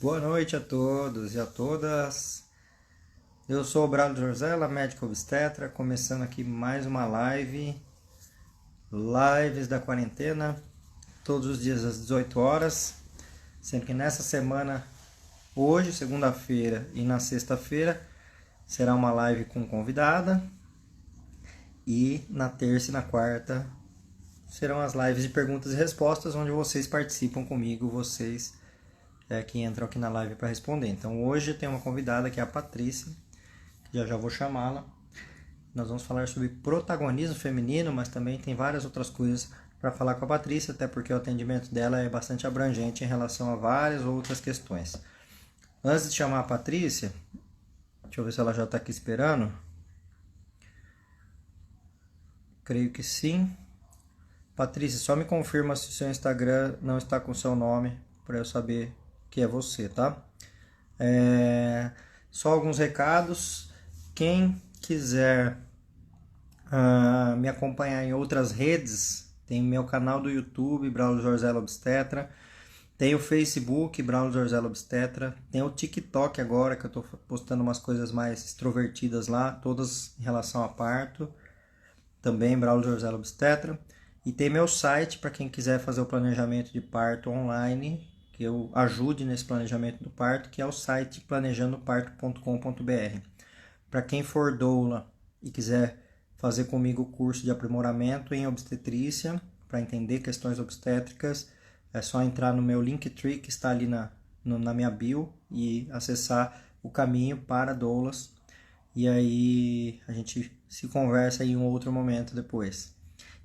Boa noite a todos e a todas. Eu sou o Brado Jorzella, médico obstetra, começando aqui mais uma lives da quarentena, todos os dias às 18 horas, sempre que nessa semana, hoje, segunda-feira e na sexta-feira, será uma live com convidada, e na terça e na quarta serão as lives de perguntas e respostas, onde vocês participam comigo, vocês que entram aqui na live para responder. Então hoje tem uma convidada que é a Patrícia, que já vou chamá-la. Nós vamos falar sobre protagonismo feminino, mas também tem várias outras coisas para falar com a Patrícia, até porque o atendimento dela é bastante abrangente em relação a várias outras questões. Antes de chamar a Patrícia, deixa eu ver se ela já está aqui esperando. Creio que sim. Patrícia, só me confirma se o seu Instagram não está com o seu nome, para eu saber que é você, tá? Só alguns recados. Quem quiser me acompanhar em outras redes, tem meu canal do YouTube, Braulio Jorzella Obstetra, tem o Facebook, Braulio Jorzella Obstetra, tem o TikTok agora, que eu tô postando umas coisas mais extrovertidas lá, todas em relação a parto, também Braulio Jorzella Obstetra, e tem meu site para quem quiser fazer o planejamento de parto online, que eu ajude nesse planejamento do parto, que é o site planejandoparto.com.br. Para quem for doula e quiser fazer comigo o curso de aprimoramento em obstetrícia, para entender questões obstétricas, é só entrar no meu Linktree, que está ali na minha bio, e acessar o caminho para doulas. E aí a gente se conversa em um outro momento depois.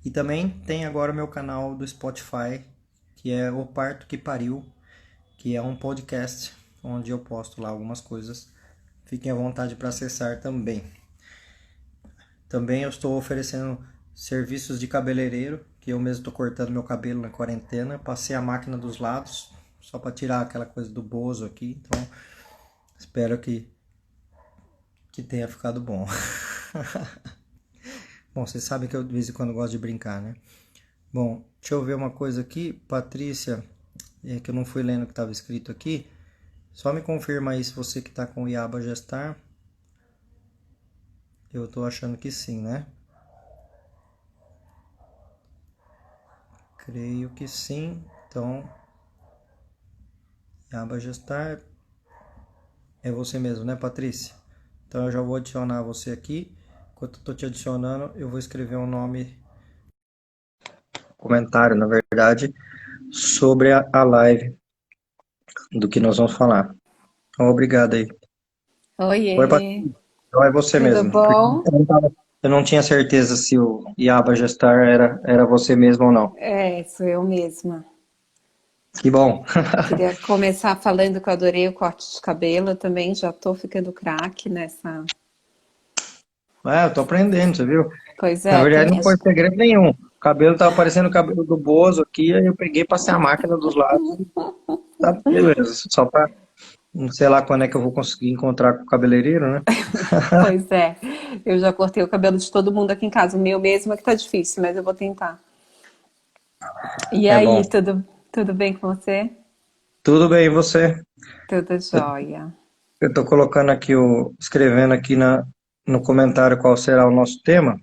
E também tem agora o meu canal do Spotify, que é O Parto que Pariu, que é um podcast onde eu posto lá algumas coisas. Fiquem à vontade para acessar também. Também eu estou oferecendo serviços de cabeleireiro, que eu mesmo estou cortando meu cabelo na quarentena. Passei a máquina dos lados, só para tirar aquela coisa do bozo aqui. Então, espero que tenha ficado bom. Bom, vocês sabem que eu de vez em quando gosto de brincar, né? Bom, deixa eu ver uma coisa aqui. Patrícia, que eu não fui lendo o que estava escrito aqui. Só me confirma aí se você que está com o Iaba Gestar. Eu estou achando que sim, né? Creio que sim. Então, Iaba Gestar é você mesmo, né, Patrícia? Então eu já vou adicionar você aqui. Enquanto eu estou te adicionando, eu vou escrever um nome, comentário, na verdade, sobre a live do que nós vamos falar. Então, obrigado aí. Oi, Oiê, Patrícia. Então é você tudo mesmo. Porque bom? eu não tinha certeza se o Iaba Gestar era você mesmo ou não. É, sou eu mesma. Que bom. Queria começar falando que eu adorei o corte de cabelo, eu também já tô ficando craque nessa. Eu tô aprendendo, você viu? Pois Na é, verdade, não também. foi segredo nenhum. O cabelo tava parecendo o cabelo do Bozo aqui, aí eu peguei, passei a máquina dos lados e tá beleza. Só pra, não sei lá quando é que eu vou conseguir encontrar com o cabeleireiro, né? Pois é, eu já cortei o cabelo de todo mundo aqui em casa. O meu mesmo é que tá difícil, mas eu vou tentar. E É aí, bom. tudo bem com você? Tudo bem, e você? Tudo Eu, jóia. eu tô colocando aqui, escrevendo aqui no comentário qual será o nosso tema,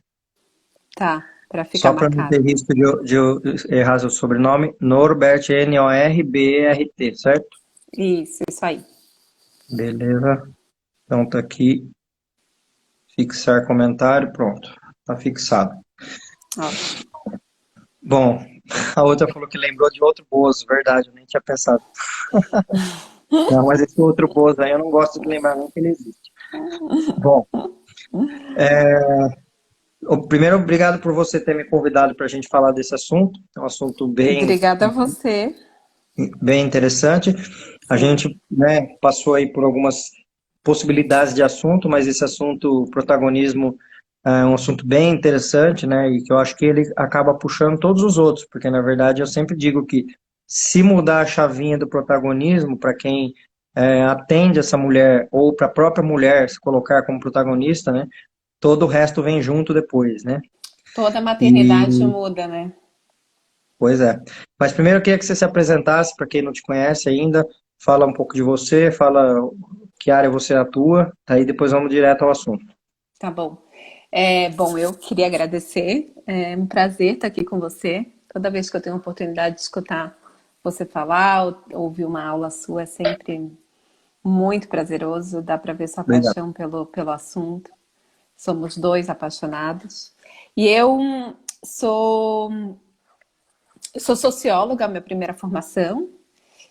Tá, pra ficar só para não ter marcado. risco de eu errar seu sobrenome, Norbert, Norbert, certo? Isso aí. Beleza. Então tá aqui, fixar comentário, pronto. Tá fixado. Ótimo. Bom, a outra falou que lembrou de outro Bozo, verdade, eu nem tinha pensado. Não, mas esse outro Bozo aí eu não gosto de lembrar nem que ele existe. Bom, primeiro, obrigado por você ter me convidado para a gente falar desse assunto. É um assunto Obrigada a você. bem interessante. A Sim. gente, né, passou aí por algumas possibilidades de assunto, mas esse assunto, protagonismo, é um assunto bem interessante, né, e que eu acho que ele acaba puxando todos os outros, porque na verdade eu sempre digo que se mudar a chavinha do protagonismo para quem atende essa mulher ou para a própria mulher se colocar como protagonista, né, todo o resto vem junto depois, né? Toda maternidade E, muda, né? pois é. Mas primeiro eu queria que você se apresentasse para quem não te conhece ainda, fala um pouco de você, fala que área você atua, aí depois vamos direto ao assunto. Tá bom. Bom, eu queria agradecer. É um prazer estar aqui com você. Toda vez que eu tenho a oportunidade de escutar você falar, ou ouvir uma aula sua, é sempre muito prazeroso. Dá para ver sua Obrigado. paixão pelo assunto. Somos dois apaixonados. E eu sou, sou socióloga, minha primeira formação.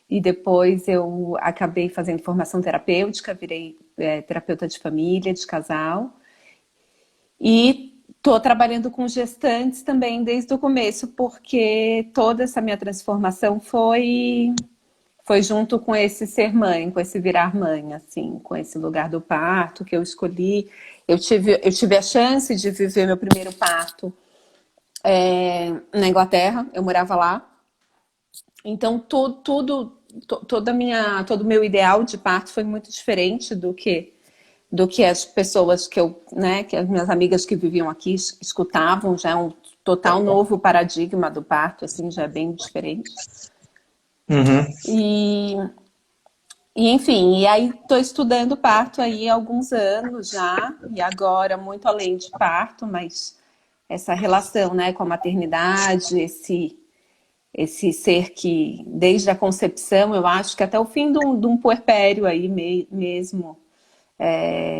E depois eu acabei fazendo formação terapêutica, virei terapeuta de família, de casal. E estou trabalhando com gestantes também desde o começo, porque toda essa minha transformação foi junto com esse ser mãe, com esse virar mãe, assim, com esse lugar do parto que eu escolhi. Eu tive a chance de viver meu primeiro parto na Inglaterra, eu morava lá. Então, todo o meu ideal de parto foi muito diferente do que as pessoas que as minhas amigas que viviam aqui escutavam. Já é um total novo paradigma do parto, assim, já é bem diferente. Uhum. E, enfim, e aí estou estudando parto aí há alguns anos já, e agora muito além de parto, mas essa relação, né, com a maternidade, esse ser que, desde a concepção, eu acho que até o fim de um puerpério aí mesmo,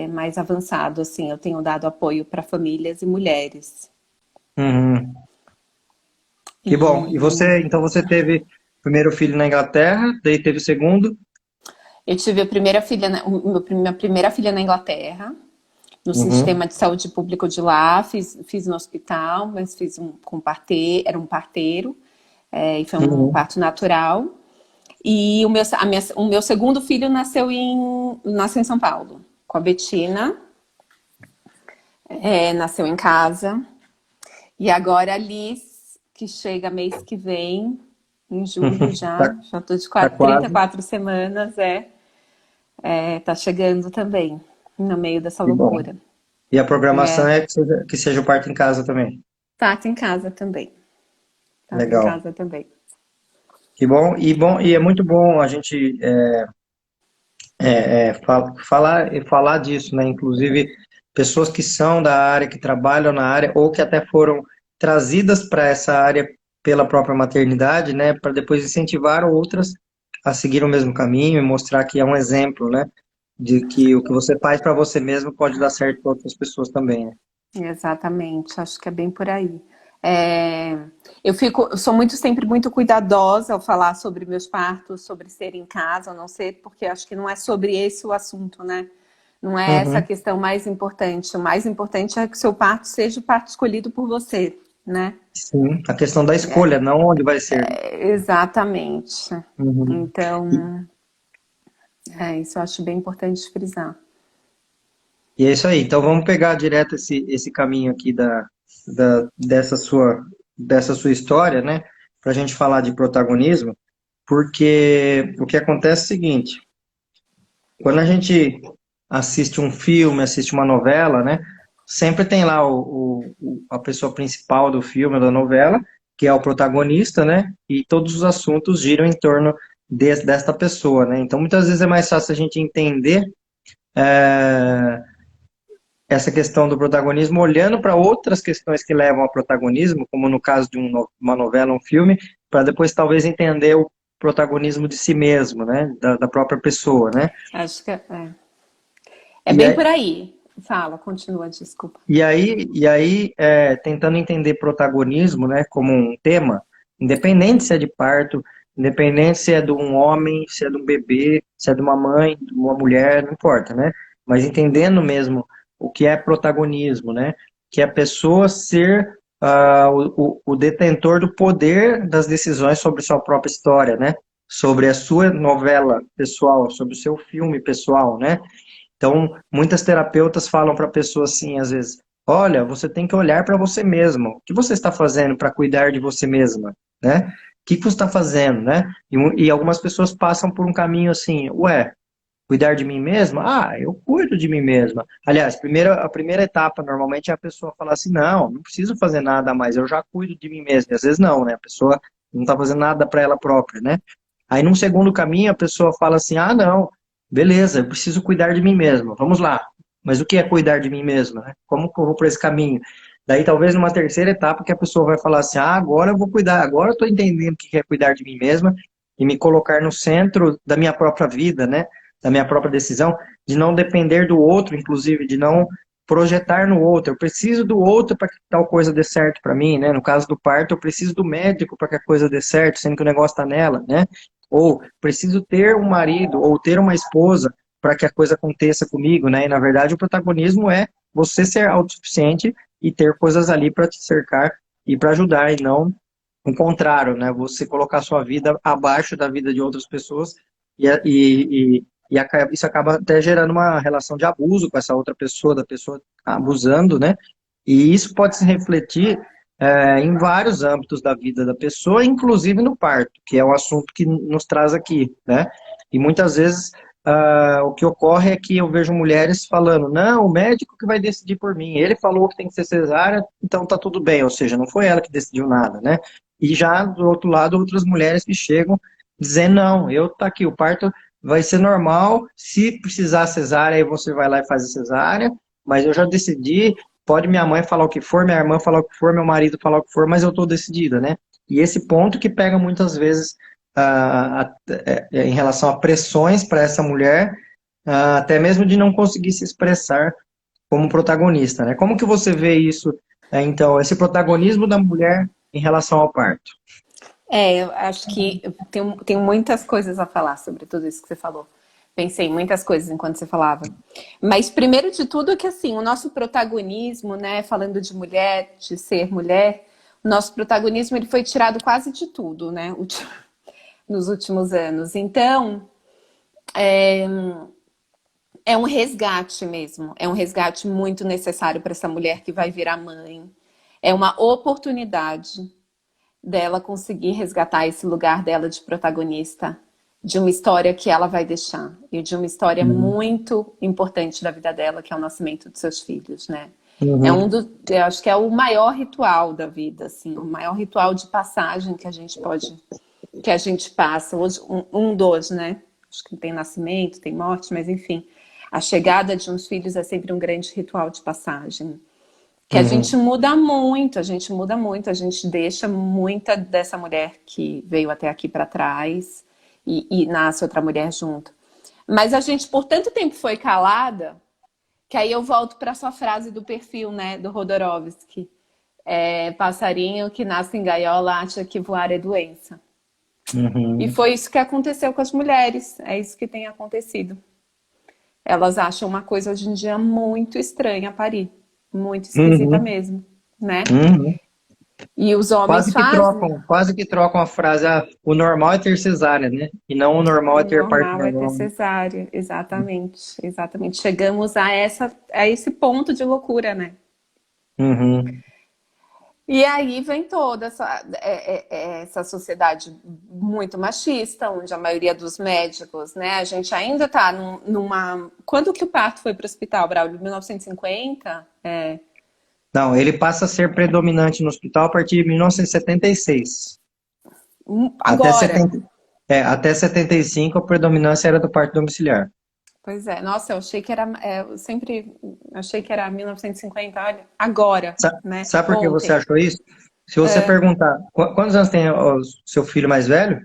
mais avançado, assim, eu tenho dado apoio para famílias e mulheres. Uhum. Que bom. E E então você teve o primeiro filho na Inglaterra, daí teve o segundo. eu tive a primeira filha, minha primeira filha na Inglaterra, no Uhum. sistema de saúde público de lá, fiz no hospital, mas fiz com parteiro, era um parteiro, e foi um Uhum. parto natural. E o meu segundo filho nasceu em São Paulo, com a Betina, nasceu em casa. E agora a Liz, que chega mês que vem, em julho Tá, já tô de tá 30, quase. 4 semanas, tá chegando também, no meio dessa Que bom. loucura. E a programação É, é que seja o parto em casa também. parto em casa também, parto em Legal. casa também. Que bom. E é muito bom a gente falar disso, né? Inclusive, pessoas que são da área, que trabalham na área, ou que até foram trazidas para essa área pela própria maternidade, né? Para depois incentivar outras a seguir o mesmo caminho e mostrar que é um exemplo, né? De que o que você faz para você mesmo pode dar certo para outras pessoas também, né? Exatamente, acho que é bem por aí. É, eu sou sempre muito cuidadosa ao falar sobre meus partos, sobre ser em casa ou não ser, porque acho que não é sobre esse o assunto, né? Não é essa a Uhum. questão mais importante. O mais importante é que o seu parto seja o parto escolhido por você, né? Sim, a questão da escolha, não onde vai ser. Exatamente. Uhum. Então, isso eu acho bem importante frisar. E é isso aí. Então vamos pegar direto esse caminho aqui dessa sua história, né? Para a gente falar de protagonismo, porque o que acontece é o seguinte: quando a gente assiste um filme, assiste uma novela, né? Sempre tem lá a pessoa principal do filme, da novela, que é o protagonista, né? E todos os assuntos giram em torno desta pessoa, né? Então muitas vezes é mais fácil a gente entender essa questão do protagonismo, olhando para outras questões que levam ao protagonismo, como no caso de uma novela, um filme, para depois talvez entender o protagonismo de si mesmo, né, da própria pessoa, né? Acho que é E, bem aí- por aí. Fala, continua, desculpa. tentando entender protagonismo, né, como um tema, independente se é de parto, independente se é de um homem, se é de um bebê, se é de uma mãe, de uma mulher, não importa, né? Mas entendendo mesmo o que é protagonismo, né? Que é a pessoa ser o detentor do poder das decisões sobre sua própria história, né? Sobre a sua novela pessoal, sobre o seu filme pessoal, né? Então, muitas terapeutas falam para a pessoa assim, às vezes, olha, você tem que olhar para você mesmo. O que você está fazendo para cuidar de você mesma, né? O que você está fazendo, né? E algumas pessoas passam por um caminho assim, ué, cuidar de mim mesma? Ah, eu cuido de mim mesma. Aliás, a primeira etapa normalmente é a pessoa falar assim, não preciso fazer nada a mais, eu já cuido de mim mesma. E às vezes não, né? A pessoa não está fazendo nada para ela própria, né? Aí, num segundo caminho, a pessoa fala assim: ah, não, beleza, eu preciso cuidar de mim mesma, vamos lá. Mas o que é cuidar de mim mesma, né? Como que eu vou por esse caminho? Daí, talvez numa terceira etapa, que a pessoa vai falar assim: ah, agora eu vou cuidar, agora eu estou entendendo o que é cuidar de mim mesma e me colocar no centro da minha própria vida, né? Da minha própria decisão, de não depender do outro, inclusive, de não projetar no outro. Eu preciso do outro para que tal coisa dê certo para mim, né? No caso do parto, eu preciso do médico para que a coisa dê certo, sendo que o negócio está nela, né? Ou preciso ter um marido ou ter uma esposa para que a coisa aconteça comigo, né? E na verdade o protagonismo é você ser autossuficiente e ter coisas ali para te cercar e para ajudar, e não o contrário, né? Você colocar sua vida abaixo da vida de outras pessoas isso acaba até gerando uma relação de abuso com essa outra pessoa, da pessoa abusando, né? E isso pode se refletir em vários âmbitos da vida da pessoa, inclusive no parto, que é o assunto que nos traz aqui, né? E muitas vezes o que ocorre é que eu vejo mulheres falando: não, o médico que vai decidir por mim, ele falou que tem que ser cesárea, então tá tudo bem, ou seja, não foi ela que decidiu nada, né? E já do outro lado, outras mulheres que chegam dizendo: não, eu tá aqui, o parto vai ser normal, se precisar cesárea, aí você vai lá e faz a cesárea, mas eu já decidi, pode minha mãe falar o que for, minha irmã falar o que for, meu marido falar o que for, mas eu estou decidida, né? E esse ponto que pega muitas vezes em relação a pressões para essa mulher, até mesmo de não conseguir se expressar como protagonista, né? Como que você vê isso, então, esse protagonismo da mulher em relação ao parto? Eu acho que eu tenho muitas coisas a falar sobre tudo isso que você falou. Pensei em muitas coisas enquanto você falava. Mas primeiro de tudo que assim, o nosso protagonismo, né, falando de mulher, de ser mulher, o nosso protagonismo ele foi tirado quase de tudo, né, nos últimos anos. Então, é um resgate mesmo, é um resgate muito necessário para essa mulher que vai virar mãe. É uma oportunidade dela conseguir resgatar esse lugar dela de protagonista de uma história que ela vai deixar e de uma história Uhum. muito importante da vida dela, que é o nascimento dos seus filhos, né? Uhum. Eu acho que é o maior ritual da vida, assim, o maior ritual de passagem que a gente que a gente passa, hoje, um dos, né? Acho que tem nascimento, tem morte, mas enfim, a chegada de uns filhos é sempre um grande ritual de passagem. Que a gente Uhum. muda muito, a gente muda muito, a gente deixa muita dessa mulher que veio até aqui para trás e nasce outra mulher junto. Mas a gente por tanto tempo foi calada, que aí eu volto para sua frase do perfil, né, do Rodorovsky. Passarinho que nasce em gaiola acha que voar é doença. E Uhum. foi isso que aconteceu com as mulheres, é isso que tem acontecido. Elas acham uma coisa hoje em dia muito estranha parir, muito esquisita Uhum. mesmo, né? Uhum. E os homens fazem. Quase que trocam a frase: o normal é ter cesárea, né? E não o normal O é ter parto normal é ter normal. cesárea, exatamente, exatamente. Chegamos a esse ponto de loucura, né? Uhum. E aí vem toda essa sociedade muito machista, onde a maioria dos médicos, né? A gente ainda está numa. Quando que o parto foi para o hospital, Braulio? 1950? Não, ele passa a ser predominante no hospital a partir de 1976. Até Agora. 70, até 75 a predominância era do parto domiciliar. Pois é, nossa, eu achei que era. Eu sempre achei que era 1950, olha, agora, né? Sabe por que você Ontem. achou isso? Se você perguntar: quantos anos tem o seu filho mais velho?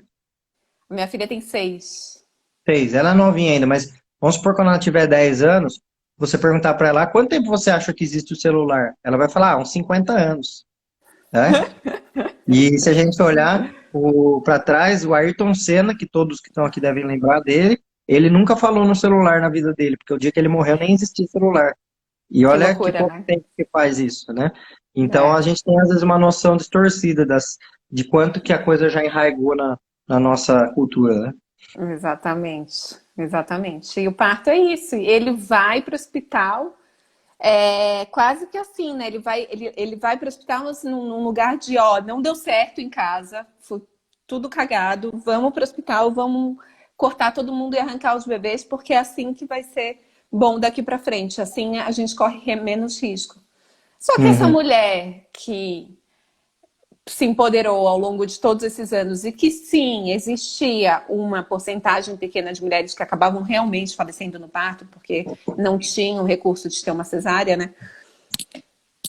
Minha filha tem 6. 6. Ela é novinha ainda, mas vamos supor quando ela tiver 10 anos, você perguntar para ela: quanto tempo você acha que existe o celular? Ela vai falar: uns 50 anos, né? E se a gente olhar para trás, o Ayrton Senna, que todos que estão aqui devem lembrar dele, ele nunca falou no celular na vida dele, porque o dia que ele morreu nem existia celular. E Que olha que loucura, pouco né? tempo que faz isso, né? Então a É, gente tem às vezes uma noção distorcida de quanto que a coisa já enraizou na nossa cultura, né? exatamente, exatamente. E o parto é isso. Ele vai para o hospital, quase que assim, né? Ele vai para o hospital num lugar de, ó, não deu certo em casa, foi tudo cagado, vamos para o hospital, vamos cortar todo mundo e arrancar os bebês, porque é assim que vai ser bom daqui para frente. Assim a gente corre menos risco. Só que essa Uhum, mulher que se empoderou ao longo de todos esses anos e que sim, existia uma porcentagem pequena de mulheres que acabavam realmente falecendo no parto porque não tinham recurso de ter uma cesárea, né?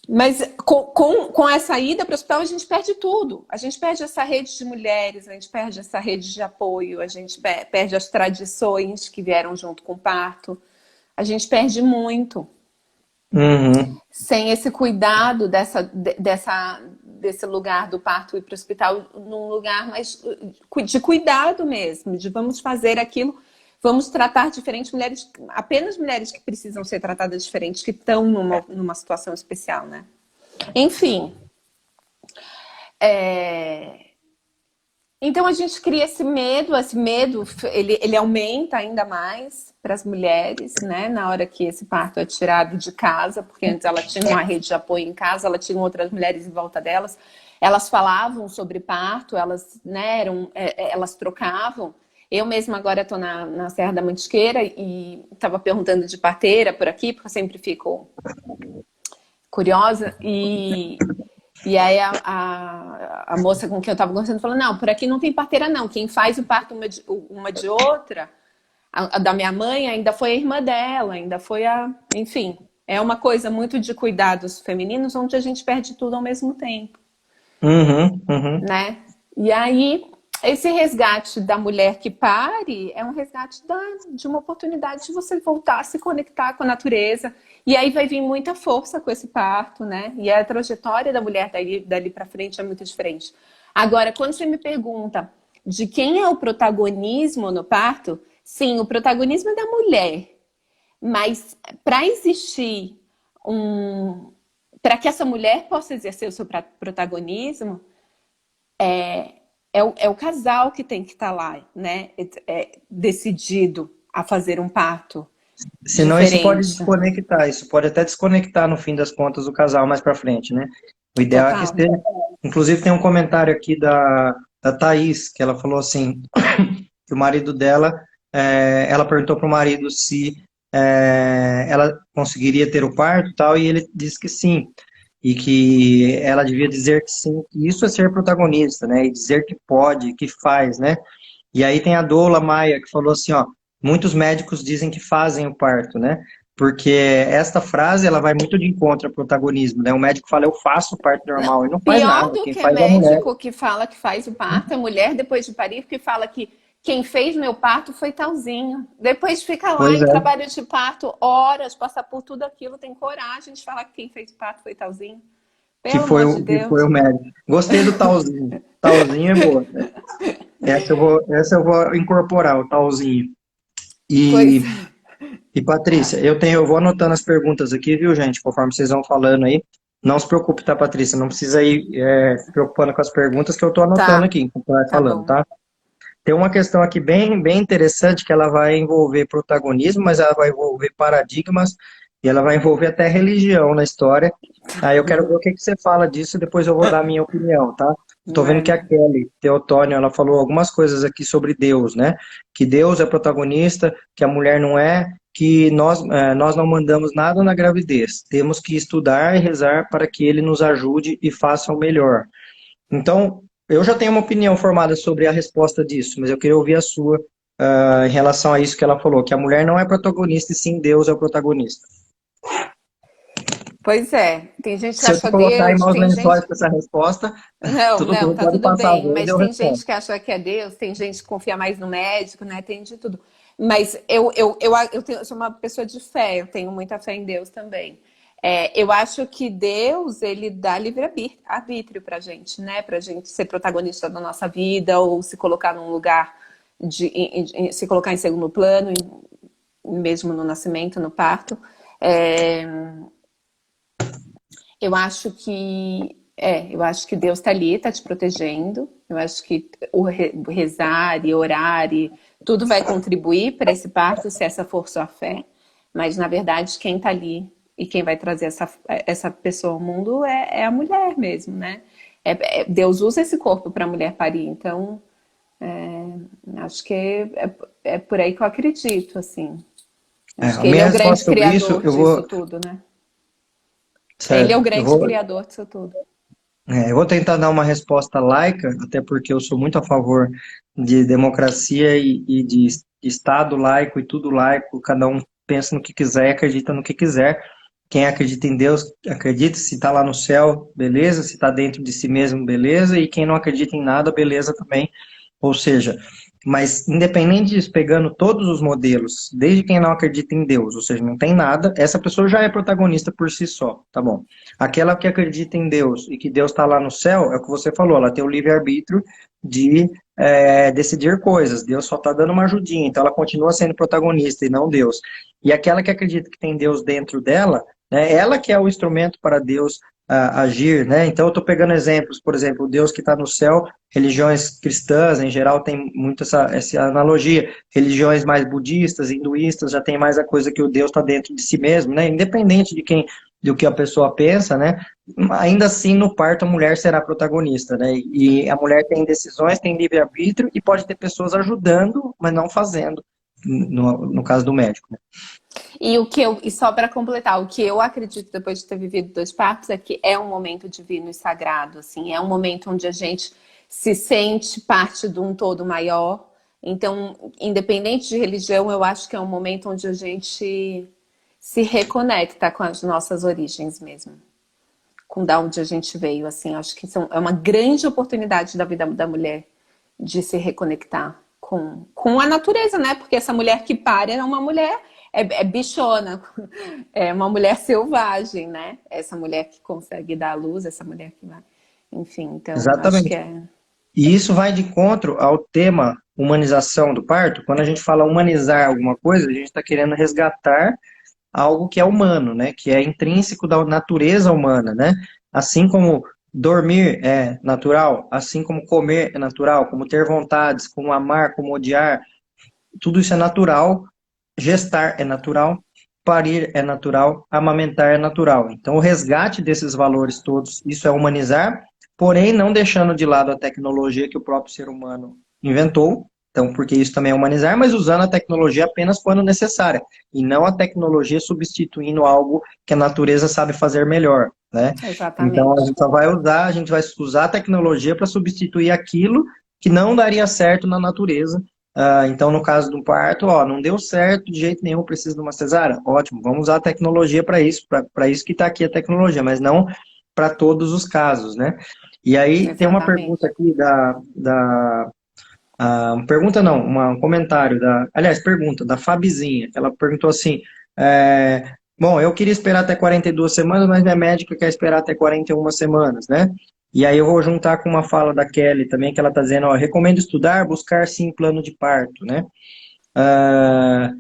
Mas com essa ida para o hospital a gente perde tudo. A gente perde essa rede de mulheres, a gente perde essa rede de apoio, a gente perde as tradições que vieram junto com o parto. A gente perde muito. Uhum. Sem esse cuidado desse lugar do parto ir para o hospital num lugar mais de cuidado mesmo, de vamos fazer aquilo, vamos tratar diferente mulheres, apenas mulheres que precisam ser tratadas diferentes, que estão numa situação especial, né? Enfim. Então a gente cria esse medo ele aumenta ainda mais para as mulheres, né? Na hora que esse parto é tirado de casa, porque antes ela tinha uma rede de apoio em casa, ela tinha outras mulheres em volta delas, elas falavam sobre parto, elas, né, elas trocavam. Eu mesma agora estou na Serra da Mantiqueira e estava perguntando de parteira por aqui, porque eu sempre fico curiosa. E aí a moça com quem eu estava conversando falou, não, por aqui não tem parteira não. Quem faz o parto uma de outra, a da minha mãe ainda foi a irmã dela, ainda foi Enfim, é uma coisa muito de cuidados femininos, onde a gente perde tudo ao mesmo tempo. Uhum. Né? E aí, esse resgate da mulher que pare é um resgate de uma oportunidade de você voltar a se conectar com a natureza. E aí vai vir muita força com esse parto, né? E a trajetória da mulher dali para frente é muito diferente. Agora, quando você me pergunta de quem é o protagonismo no parto, sim, o protagonismo é da mulher. Mas para existir para que essa mulher possa exercer o seu protagonismo, é o casal que tem que estar lá, né? Decidido a fazer um parto Senão isso pode diferente. desconectar, isso pode até desconectar no fim das contas o casal mais pra frente, né? O ideal é que Total. esteja. Inclusive tem um comentário aqui da Thaís, que ela falou assim, que o marido dela, ela perguntou pro marido se ela conseguiria ter o parto e tal, e ele disse que sim, e que ela devia dizer que sim, que isso é ser protagonista, né? E dizer que pode, que faz, né? E aí tem a Doula Maia, que falou assim, ó, muitos médicos dizem que fazem o parto, né? Porque esta frase, ela vai muito de encontro ao protagonismo, né? O médico fala, eu faço o parto Não, normal, ele não faz pior nada, do quem que faz é a mulher. médico que fala que faz o parto, é mulher depois de parir que fala que quem fez meu parto foi talzinho. Depois fica lá Pois em é, trabalho de parto horas, passar por tudo aquilo, tem coragem de falar que quem fez o parto foi talzinho. que Pelo foi amor de que foi Deus. o médico. Gostei do talzinho. Talzinho é boa. Essa eu vou incorporar, o talzinho. Pois E, e Patrícia, eu vou anotando as perguntas aqui, viu, gente? Conforme vocês vão falando aí. Não se preocupe, tá, Patrícia? Não precisa ir se preocupando com as perguntas que eu tô anotando tá, aqui enquanto vai tá falando, bom. tá? Tem uma questão aqui bem, bem interessante que ela vai envolver protagonismo, mas ela vai envolver paradigmas e ela vai envolver até religião na história. Aí eu quero ver o que que você fala disso e depois eu vou dar a minha opinião, tá? Estou vendo que a Manda. Kelly Teotônio, ela falou algumas coisas aqui sobre Deus, né? Que Deus é protagonista, que a mulher não é, que nós não mandamos nada na gravidez. Temos que estudar e rezar para que ele nos ajude e faça o melhor. Então, eu já tenho uma opinião formada sobre a resposta disso, mas eu queria ouvir a sua, em relação a isso que ela falou, que a mulher não é protagonista e sim Deus é o protagonista. Pois é, tem gente que Se eu te acha colocar em Deus, maus tem lençóis gente. com essa resposta, Não, tudo não, bem, tá pode tudo passar a bem. vez e Mas eu tem respondo. gente que acha que é Deus, tem gente que confia mais no médico, né? Tem de tudo. Mas eu sou uma pessoa de fé, eu tenho muita fé em Deus também. Eu acho que Deus, ele dá livre-arbítrio pra gente, né? Pra gente ser protagonista da nossa vida ou se colocar num lugar se colocar em segundo plano, mesmo no nascimento, no parto. É, eu acho que Deus está ali, está te protegendo. Eu acho que o rezar e orar e tudo vai contribuir para esse parto, se essa for sua fé. Mas, na verdade, quem está ali e quem vai trazer essa pessoa ao mundo é a mulher mesmo, né? Deus usa esse corpo para a mulher parir. Então, acho que é por aí que eu acredito, assim. Acho A que ele é minha o grande resposta sobre isso, criador eu disso vou, tudo, né? Ele é o certo, eu grande vou, criador disso tudo. Eu vou tentar dar uma resposta laica, até porque eu sou muito a favor de democracia e de Estado laico e tudo laico, cada um pensa no que quiser e acredita no que quiser. Quem acredita em Deus, acredita, se está lá no céu, beleza, se está dentro de si mesmo, beleza, e quem não acredita em nada, beleza também. Ou seja, mas independente disso, pegando todos os modelos, desde quem não acredita em Deus, ou seja, não tem nada, essa pessoa já é protagonista por si só, tá bom? Aquela que acredita em Deus e que Deus está lá no céu, é o que você falou, ela tem o livre-arbítrio de decidir coisas. Deus só está dando uma ajudinha, então ela continua sendo protagonista e não Deus. E aquela que acredita que tem Deus dentro dela, né, ela que é o instrumento para Deus agir, né? Então eu estou pegando exemplos, por exemplo, o Deus que está no céu, religiões cristãs em geral tem muito essa analogia, religiões mais budistas, hinduístas já tem mais a coisa que o Deus está dentro de si mesmo, né? Independente de quem do que a pessoa pensa, né? Ainda assim, no parto, a mulher será protagonista, né? E a mulher tem decisões, tem livre-arbítrio e pode ter pessoas ajudando, mas não fazendo, no caso do médico, né? E só para completar, o que eu acredito depois de ter vivido 2 partos é que é um momento divino e sagrado, assim, é um momento onde a gente se sente parte de um todo maior. Então, independente de religião, eu acho que é um momento onde a gente se reconecta com as nossas origens mesmo, com da onde a gente veio, assim, acho que é uma grande oportunidade da vida da mulher de se reconectar com a natureza, né? Porque essa mulher que para é uma mulher, é bichona, é uma mulher selvagem, né? Essa mulher que consegue dar à luz, essa mulher que vai. Enfim, então acho que Exatamente. é. E isso vai de encontro ao tema humanização do parto. Quando a gente fala humanizar alguma coisa, a gente está querendo resgatar algo que é humano, né? Que é intrínseco da natureza humana, né? Assim como dormir é natural, assim como comer é natural, como ter vontades, como amar, como odiar, tudo isso é natural. Gestar é natural, parir é natural, amamentar é natural. Então, o resgate desses valores todos, isso é humanizar, porém não deixando de lado a tecnologia que o próprio ser humano inventou, então, porque isso também é humanizar, mas usando a tecnologia apenas quando necessária, e não a tecnologia substituindo algo que a natureza sabe fazer melhor, né? Então, Exatamente. a gente vai usar a tecnologia para substituir aquilo que não daria certo na natureza. Então, no caso do parto, ó, não deu certo de jeito nenhum, precisa de uma cesárea. Ótimo, vamos usar a tecnologia para isso que está aqui a tecnologia, mas não para todos os casos, né? E aí tem uma pergunta Exatamente. aqui pergunta não, um comentário aliás, pergunta da Fabizinha, que ela perguntou assim, bom, eu queria esperar até 42 semanas, mas minha médica quer esperar até 41 semanas, né? E aí eu vou juntar com uma fala da Kelly também, que ela está dizendo, ó, recomendo estudar, buscar sim plano de parto, né? Ah,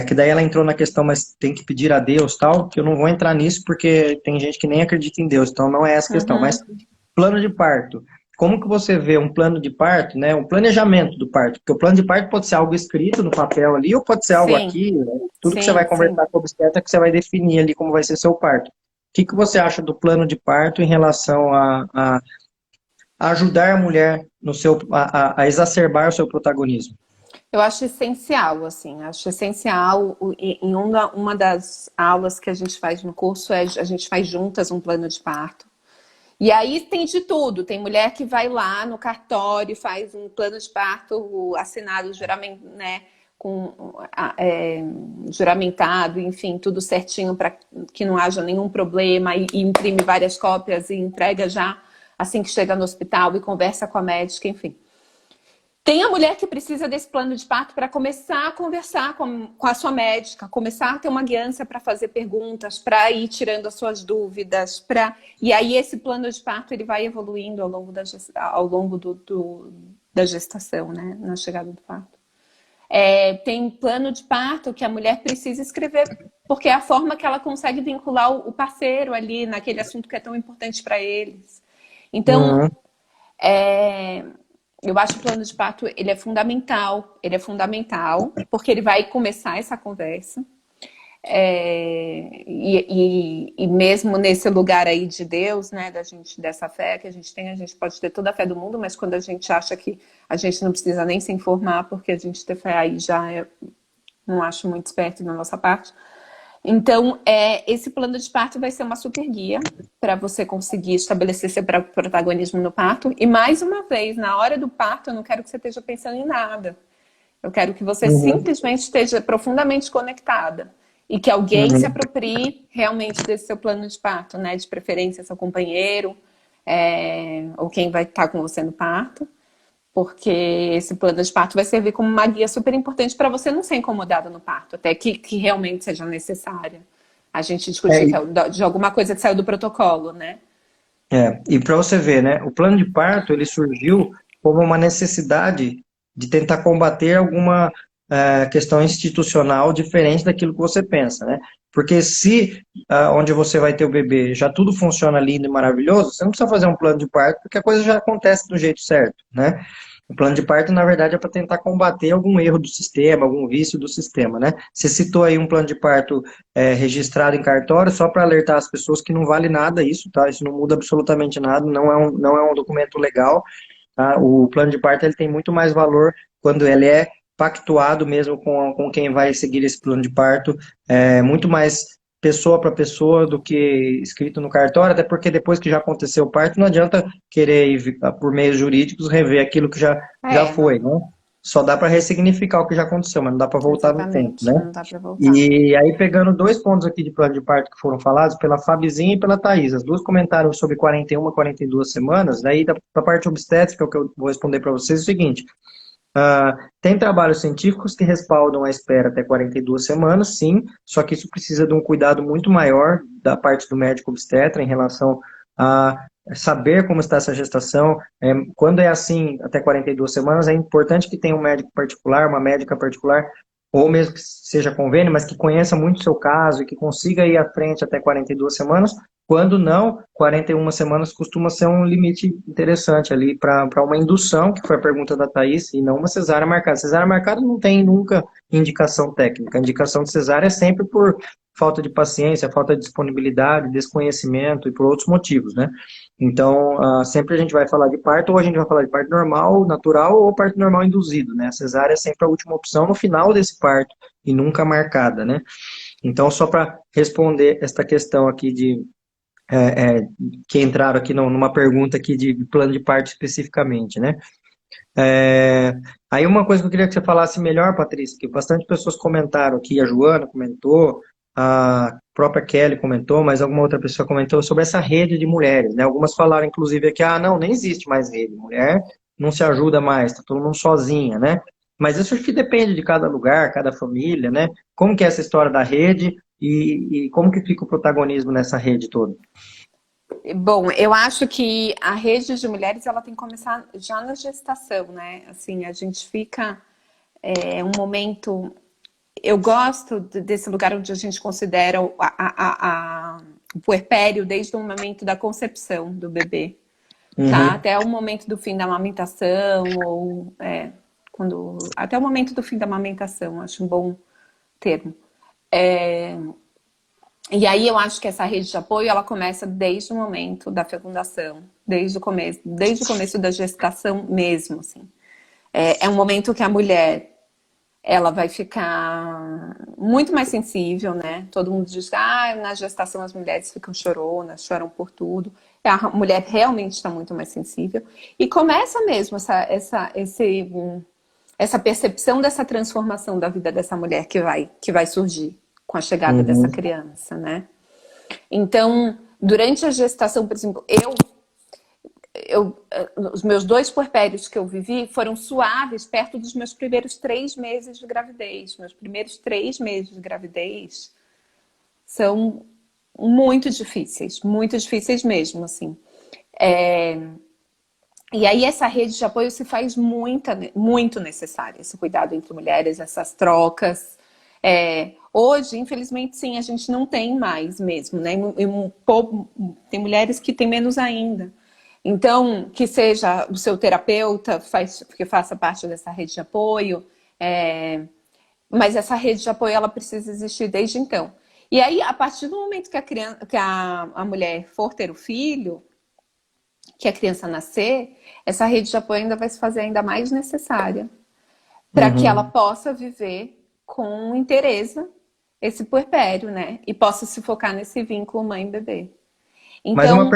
que daí ela entrou na questão, mas tem que pedir a Deus, tal, que eu não vou entrar nisso porque tem gente que nem acredita em Deus, então não é essa a questão, mas Uhum. plano de parto. Como que você vê um plano de parto, né? Um planejamento do parto? Porque o plano de parto pode ser algo escrito no papel ali, ou pode ser algo Sim, aqui, né? Tudo que você vai sim, sim. conversar com o obstetra que você vai definir ali como vai ser seu parto. O que que você acha do plano de parto em relação a ajudar a mulher no a exacerbar o seu protagonismo? Eu acho essencial, assim, acho essencial. Em uma das aulas que a gente faz no curso, a gente faz juntas um plano de parto. E aí tem de tudo. Tem mulher que vai lá no cartório, faz um plano de parto assinado, né, juramentado, enfim, tudo certinho para que não haja nenhum problema e imprime várias cópias e entrega já assim que chega no hospital e conversa com a médica, enfim. Tem a mulher que precisa desse plano de parto para começar a conversar com a sua médica, começar a ter uma guiança para fazer perguntas, para ir tirando as suas dúvidas, e aí esse plano de parto ele vai evoluindo ao longo da gestação, né, na chegada do parto. Tem plano de parto que a mulher precisa escrever, porque é a forma que ela consegue vincular o parceiro ali naquele assunto que é tão importante para eles. Então, Uhum. eu acho que o plano de parto ele é fundamental, porque ele vai começar essa conversa. E mesmo nesse lugar aí de Deus, né, da gente, dessa fé que a gente tem, a gente pode ter toda a fé do mundo, mas quando a gente acha que a gente não precisa nem se informar, porque a gente ter fé aí não acho muito esperto da nossa parte. Então, esse plano de parto vai ser uma super guia para você conseguir estabelecer seu protagonismo no parto. E mais uma vez, na hora do parto, eu não quero que você esteja pensando em nada. Eu quero que você Uhum, simplesmente esteja profundamente conectada. E que alguém se uhum. aproprie realmente desse seu plano de parto, né? De preferência, seu companheiro, ou quem vai estar com você no parto. Porque esse plano de parto vai servir como uma guia super importante para você não ser incomodada no parto, até que realmente seja necessária. A gente discutir que É, é de alguma coisa que saiu do protocolo, né? e para você ver, né, o plano de parto ele surgiu como uma necessidade de tentar combater alguma questão institucional diferente daquilo que você pensa, né? Porque se onde você vai ter o bebê já tudo funciona lindo e maravilhoso, você não precisa fazer um plano de parto porque a coisa já acontece do jeito certo, né? O plano de parto, na verdade, é para tentar combater algum erro do sistema, algum vício do sistema, né? Você citou aí um plano de parto registrado em cartório, só para alertar as pessoas que não vale nada isso, tá? Isso não muda absolutamente nada, não é um documento legal, tá? O plano de parto ele tem muito mais valor quando ele é pactuado mesmo com quem vai seguir esse plano de parto, muito mais pessoa para pessoa do que escrito no cartório, até porque depois que já aconteceu o parto, não adianta querer ir por meios jurídicos rever aquilo que já foi, Não, né? Só dá para ressignificar o que já aconteceu, mas não dá para voltar no tempo, exatamente, né? não dá para voltar. E aí, pegando dois pontos aqui de plano de parto que foram falados, pela Fabizinha e pela Thaís, as duas comentaram sobre 41 a 42 semanas, daí da parte obstétrica, o que eu vou responder para vocês é o seguinte, tem trabalhos científicos que respaldam a espera até 42 semanas, sim, só que isso precisa de um cuidado muito maior da parte do médico obstetra em relação a saber como está essa gestação. Quando é assim, até 42 semanas, é importante que tenha um médico particular, uma médica particular, ou mesmo que seja convênio, mas que conheça muito o seu caso e que consiga ir à frente até 42 semanas. Quando não, 41 semanas costuma ser um limite interessante ali para uma indução, que foi a pergunta da Thaís, e não uma cesárea marcada. Cesárea marcada não tem nunca indicação técnica. A indicação de cesárea é sempre por falta de paciência, falta de disponibilidade, desconhecimento e por outros motivos, né? Então, sempre a gente vai falar de parto, ou a gente vai falar de parto normal, natural, ou parto normal induzido, né? A cesárea é sempre a última opção no final desse parto e nunca marcada, né? Então, só para responder esta questão aqui que entraram aqui numa pergunta aqui de plano de parto especificamente, né? Aí uma coisa que eu queria que você falasse melhor, Patrícia, que bastante pessoas comentaram aqui, a Joana comentou, a própria Kelly comentou, mas alguma outra pessoa comentou sobre essa rede de mulheres, né? Algumas falaram, inclusive, aqui, não, nem existe mais rede, mulher não se ajuda mais, tá todo mundo sozinha, né? Mas isso acho que depende de cada lugar, cada família, né? Como que é essa história da rede e como que fica o protagonismo nessa rede toda? Bom, eu acho que a rede de mulheres ela tem que começar já na gestação, né? Assim, a gente fica um momento. Eu gosto desse lugar onde a gente considera o puerpério desde o momento da concepção do bebê, tá? Uhum, Até o momento do fim da amamentação, ou até o momento do fim da amamentação, acho um bom termo. E aí eu acho que essa rede de apoio ela começa desde o momento da fecundação, desde o começo da gestação mesmo, assim. É um momento que a mulher ela vai ficar muito mais sensível, né? Todo mundo diz que na gestação as mulheres ficam choronas, choram por tudo. A mulher realmente está muito mais sensível. E começa mesmo essa percepção dessa transformação da vida dessa mulher que vai surgir com a chegada dessa uhum, criança, né? Então, durante a gestação, por exemplo, os meus dois puerpérios que eu vivi foram suaves perto dos meus primeiros 3 meses de gravidez. Meus primeiros 3 meses de gravidez são muito difíceis mesmo, assim. E aí essa rede de apoio se faz muito necessária, esse cuidado entre mulheres, essas trocas. Hoje, infelizmente, sim, a gente não tem mais mesmo, né? Tem mulheres que têm menos ainda. Então, que seja o seu terapeuta, que faça parte dessa rede de apoio, mas essa rede de apoio ela precisa existir desde então. E aí, a partir do momento que a mulher for ter o filho, que a criança nascer, essa rede de apoio ainda vai se fazer ainda mais necessária para que ela uhum. possa viver com inteireza esse puerpério, né? E possa se focar nesse vínculo mãe-bebê. Mas Então,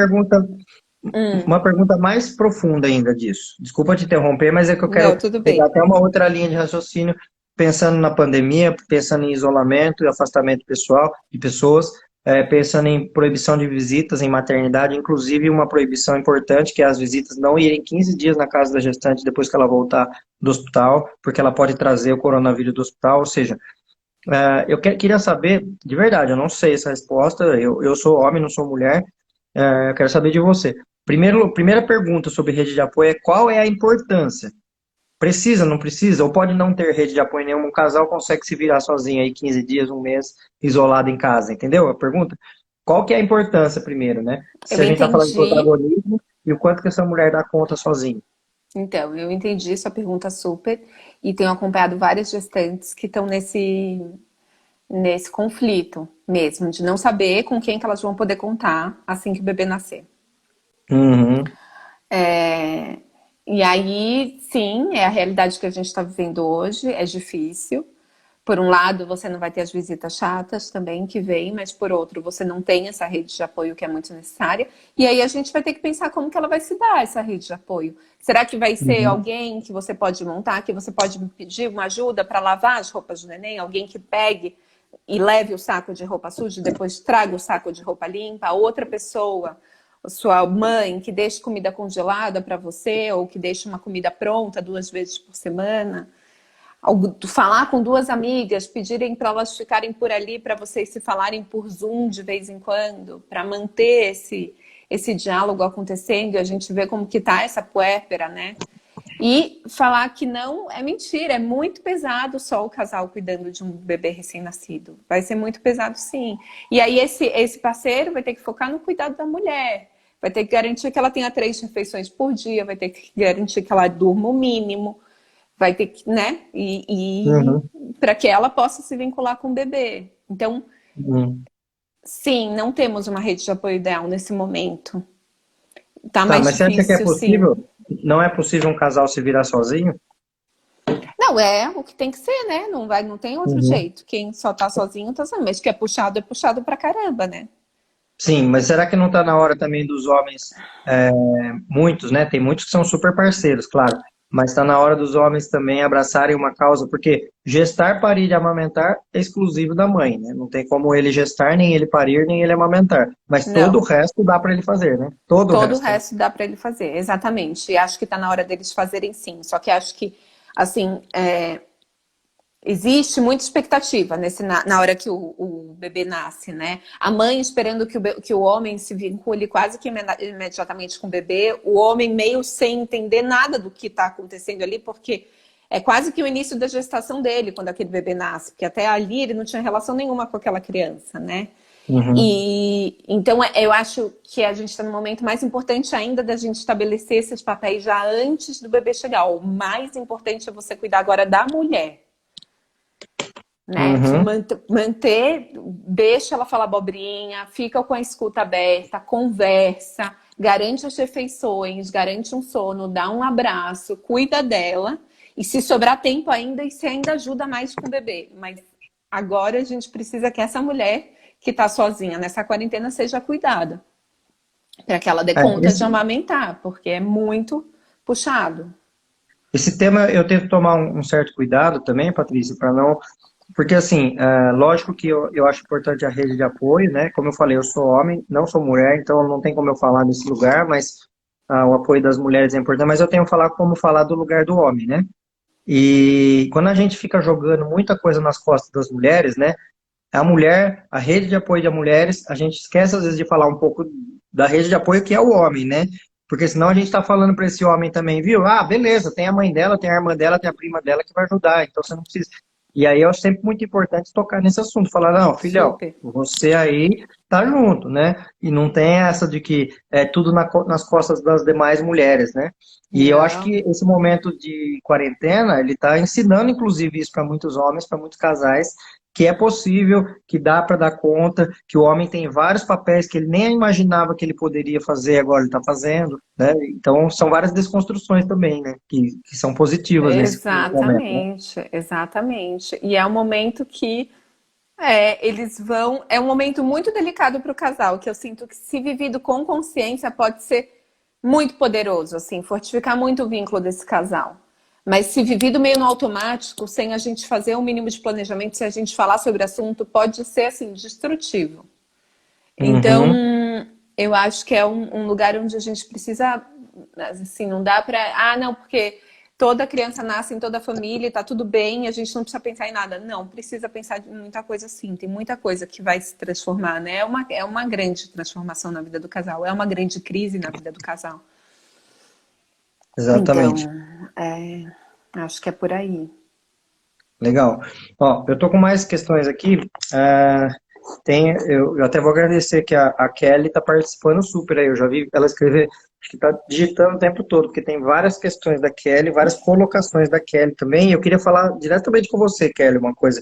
hum, uma pergunta mais profunda ainda disso. Desculpa te interromper, mas é que eu não, quero tudo pegar bem. até uma outra linha de raciocínio, pensando na pandemia, pensando em isolamento e afastamento pessoal de pessoas, pensando em proibição de visitas em maternidade, inclusive uma proibição importante, que é as visitas não irem 15 dias na casa da gestante depois que ela voltar do hospital, porque ela pode trazer o coronavírus do hospital, ou seja, queria saber, de verdade, eu não sei essa resposta, eu sou homem, não sou mulher, eu quero saber de você. Primeira pergunta sobre rede de apoio é qual é a importância? Precisa, não precisa? Ou pode não ter rede de apoio nenhum? Um casal consegue se virar sozinho aí 15 dias, um mês, isolado em casa, entendeu? A pergunta? Qual que é a importância primeiro, né? Se Eu a gente está falando de entendi. protagonismo e o quanto que essa mulher dá conta sozinha. Então, eu entendi sua pergunta super e tenho acompanhado várias gestantes que estão nesse conflito mesmo, de não saber com quem que elas vão poder contar assim que o bebê nascer. Uhum, É, e aí, sim, é a realidade que a gente está vivendo hoje, é difícil. Por um lado, você não vai ter as visitas chatas também que vêm, mas por outro, você não tem essa rede de apoio que é muito necessária. E aí a gente vai ter que pensar como que ela vai se dar, essa rede de apoio. Será que vai ser uhum, alguém que você pode montar, que você pode pedir uma ajuda para lavar as roupas do neném? Alguém que pegue e leve o saco de roupa suja e depois traga o saco de roupa limpa? Outra pessoa, sua mãe, que deixe comida congelada para você ou que deixe uma comida pronta 2 vezes por semana? Falar com duas amigas, pedirem para elas ficarem por ali para vocês se falarem por Zoom de vez em quando, para manter esse diálogo acontecendo e a gente vê como que tá essa puérpera, né? E falar que não é mentira, é muito pesado só o casal cuidando de um bebê recém-nascido. Vai ser muito pesado, sim. E aí esse parceiro vai ter que focar no cuidado da mulher, vai ter que garantir que ela tenha 3 refeições por dia, vai ter que garantir que ela durma o mínimo, vai ter que, né? E uhum, para que ela possa se vincular com o bebê. Então, uhum. sim, não temos uma rede de apoio ideal nesse momento. Tá Tá, mais mas você acha que é difícil, sim. possível? Não é possível um casal se virar sozinho? Não, é o que tem que ser, né? Não tem outro Uhum. jeito. Quem só tá sozinho, tá sozinho. Mas que é puxado pra caramba, né? Sim, mas será que não está na hora também dos homens, muitos, né? Tem muitos que são super parceiros, claro, mas está na hora dos homens também abraçarem uma causa, porque gestar, parir e amamentar é exclusivo da mãe, né? Não tem como ele gestar, nem ele parir, nem ele amamentar. Mas todo o Não. resto dá para ele fazer, né? Todo o Todo o resto, né? resto dá pra ele fazer, exatamente. E acho que tá na hora deles fazerem sim. Só que acho que, assim, existe muita expectativa na hora que o bebê nasce, né? A mãe esperando que o homem se vincule quase que imediatamente com o bebê, o homem meio sem entender nada do que está acontecendo ali, porque é quase que o início da gestação dele, quando aquele bebê nasce, porque até ali ele não tinha relação nenhuma com aquela criança, né? Uhum. E então eu acho que a gente está no momento mais importante ainda da gente estabelecer esses papéis já antes do bebê chegar. O mais importante é você cuidar agora da mulher, né? De Uhum. manter, deixa ela falar abobrinha, fica com a escuta aberta, conversa, garante as refeições, garante um sono, dá um abraço, cuida dela. E se sobrar tempo ainda, e se ainda ajuda mais com o bebê. Mas agora a gente precisa que essa mulher que está sozinha nessa quarentena seja cuidada, para que ela dê É, conta de esse, amamentar, porque é muito puxado. esse tema eu tento tomar um certo cuidado também, Patrícia, para não. Porque, assim, lógico que eu acho importante a rede de apoio, né? Como eu falei, eu sou homem, não sou mulher, então não tem como eu falar nesse lugar, mas o apoio das mulheres é importante. Mas eu tenho que falar como falar do lugar do homem, né? E quando a gente fica jogando muita coisa nas costas das mulheres, né? A mulher, a rede de apoio de mulheres, a gente esquece às vezes de falar um pouco da rede de apoio que é o homem, né? Porque senão a gente está falando para esse homem também, viu? Ah, beleza, tem a mãe dela, tem a irmã dela, tem a prima dela que vai ajudar, então você não precisa. E aí é sempre muito importante tocar nesse assunto, falar, não, filhão, Super. você aí tá junto, né? E não tem essa de que é tudo nas costas das demais mulheres, né? E eu acho Não. que esse momento de quarentena, ele está ensinando, inclusive, isso para muitos homens, para muitos casais, que é possível, que dá para dar conta, que o homem tem vários papéis que ele nem imaginava que ele poderia fazer, agora ele está fazendo, né? Então, são várias desconstruções também, né? Que são positivas nesse momento, né? Exatamente, exatamente. E é um momento que Eles vão. É um momento muito delicado para o casal, que eu sinto que, se vivido com consciência, pode ser muito poderoso, assim, fortificar muito o vínculo desse casal. Mas se vivido meio no automático, sem a gente fazer um mínimo de planejamento, se a gente falar sobre o assunto, pode ser assim, destrutivo. Então, Uhum. eu acho que é um lugar onde a gente precisa, assim, não dá para, não, porque toda criança nasce em toda a família, tá tudo bem, a gente não precisa pensar em nada. Não, precisa pensar em muita coisa sim, tem muita coisa que vai se transformar, né? É uma grande transformação na vida do casal, é uma grande crise na vida do casal. Então, Exatamente. é, acho que é por aí. Legal. Ó, eu tô com mais questões aqui. Eu até vou agradecer que a Kelly está participando super aí. Eu já vi ela escrever, acho que está digitando o tempo todo, porque tem várias questões da Kelly, várias colocações da Kelly também. E eu queria falar diretamente com você, Kelly, uma coisa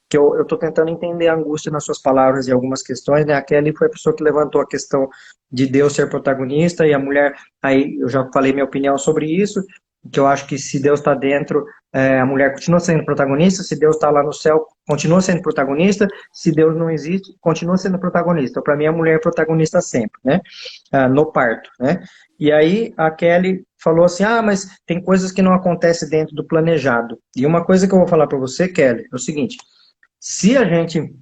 que eu tô tentando entender a angústia nas suas palavras e algumas questões, né? A Kelly foi a pessoa que levantou a questão de Deus ser protagonista e a mulher, aí eu já falei minha opinião sobre isso, que eu acho que se Deus está dentro, a mulher continua sendo protagonista, se Deus está lá no céu, continua sendo protagonista, se Deus não existe, continua sendo protagonista. Para mim, a mulher é protagonista sempre, né? No parto, né? E aí a Kelly falou assim, mas tem coisas que não acontecem dentro do planejado. E uma coisa que eu vou falar para você, Kelly, é o seguinte, se a gente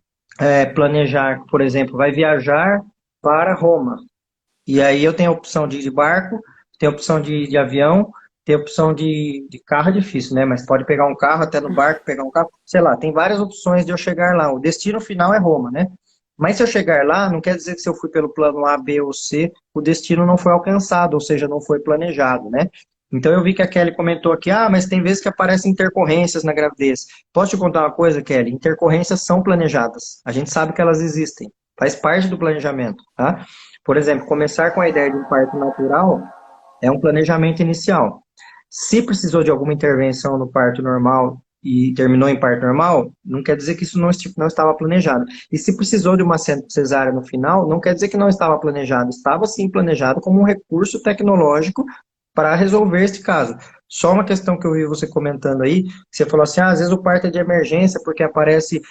planejar, por exemplo, vai viajar para Roma, e aí eu tenho a opção de ir de barco, tenho a opção de avião, tenho a opção de carro, é difícil, né? Mas pode pegar um carro até no barco, pegar um carro, sei lá, tem várias opções de eu chegar lá. O destino final é Roma, né? Mas se eu chegar lá, não quer dizer que se eu fui pelo plano A, B ou C, o destino não foi alcançado, ou seja, não foi planejado, né? Então eu vi que a Kelly comentou aqui, mas tem vezes que aparecem intercorrências na gravidez. Posso te contar uma coisa, Kelly? Intercorrências são planejadas. A gente sabe que elas existem. Faz parte do planejamento, tá? Por exemplo, começar com a ideia de um parto natural é um planejamento inicial. Se precisou de alguma intervenção no parto normal e terminou em parto normal, não quer dizer que isso não estava planejado. E se precisou de uma cesárea no final, não quer dizer que não estava planejado. Estava sim planejado como um recurso tecnológico para resolver este caso. Só uma questão que eu vi você comentando aí, você falou assim, às vezes o parto é de emergência porque aparece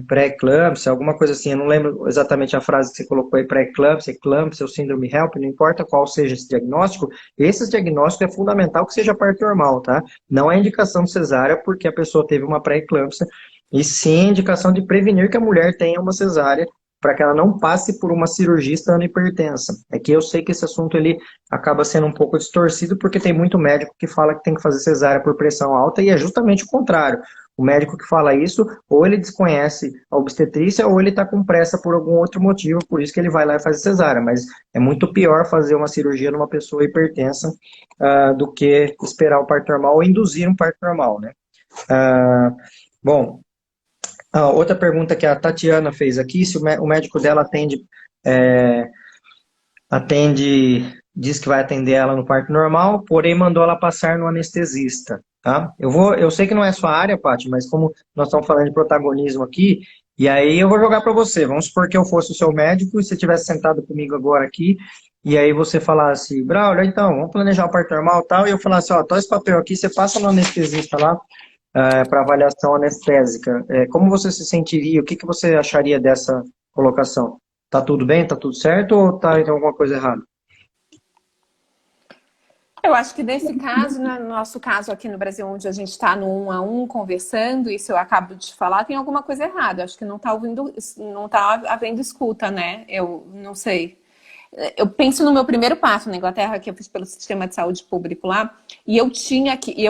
pré-eclâmpsia, alguma coisa assim, eu não lembro exatamente a frase que você colocou aí, pré-eclâmpsia, eclâmpsia ou síndrome HELP, não importa qual seja esse diagnóstico, esse diagnóstico é fundamental que seja parto normal, tá? Não é indicação de cesárea porque a pessoa teve uma pré-eclâmpsia, e sim indicação de prevenir que a mulher tenha uma cesárea para que ela não passe por uma cirurgia estando hipertensa. É que eu sei que esse assunto ele acaba sendo um pouco distorcido porque tem muito médico que fala que tem que fazer cesárea por pressão alta e é justamente o contrário. O médico que fala isso, ou ele desconhece a obstetrícia ou ele está com pressa por algum outro motivo, por isso que ele vai lá e faz cesárea. Mas é muito pior fazer uma cirurgia numa pessoa hipertensa do que esperar o parto normal ou induzir um parto normal, né? Bom, outra pergunta que a Tatiana fez aqui, se o médico dela diz que vai atender ela no parto normal, porém mandou ela passar no anestesista, tá? Eu sei que não é sua área, Paty, mas como nós estamos falando de protagonismo aqui, e aí eu vou jogar para você. Vamos supor que eu fosse o seu médico e você tivesse sentado comigo agora aqui, e aí você falasse, Braulio, então, vamos planejar o parto normal e tal, e eu falasse, ó, esse papel aqui, você passa no anestesista lá, para avaliação anestésica. Como você se sentiria? O que você acharia dessa colocação? Tá tudo bem? Tá tudo certo ou tá então, alguma coisa errada? Eu acho que nesse caso, né, no nosso caso aqui no Brasil, onde a gente está no 1 a 1 conversando, isso eu acabo de falar, tem alguma coisa errada. Acho que não está ouvindo, não tá havendo escuta, né? Eu não sei. Eu penso no meu primeiro parto na Inglaterra, que eu fiz pelo sistema de saúde público lá, e eu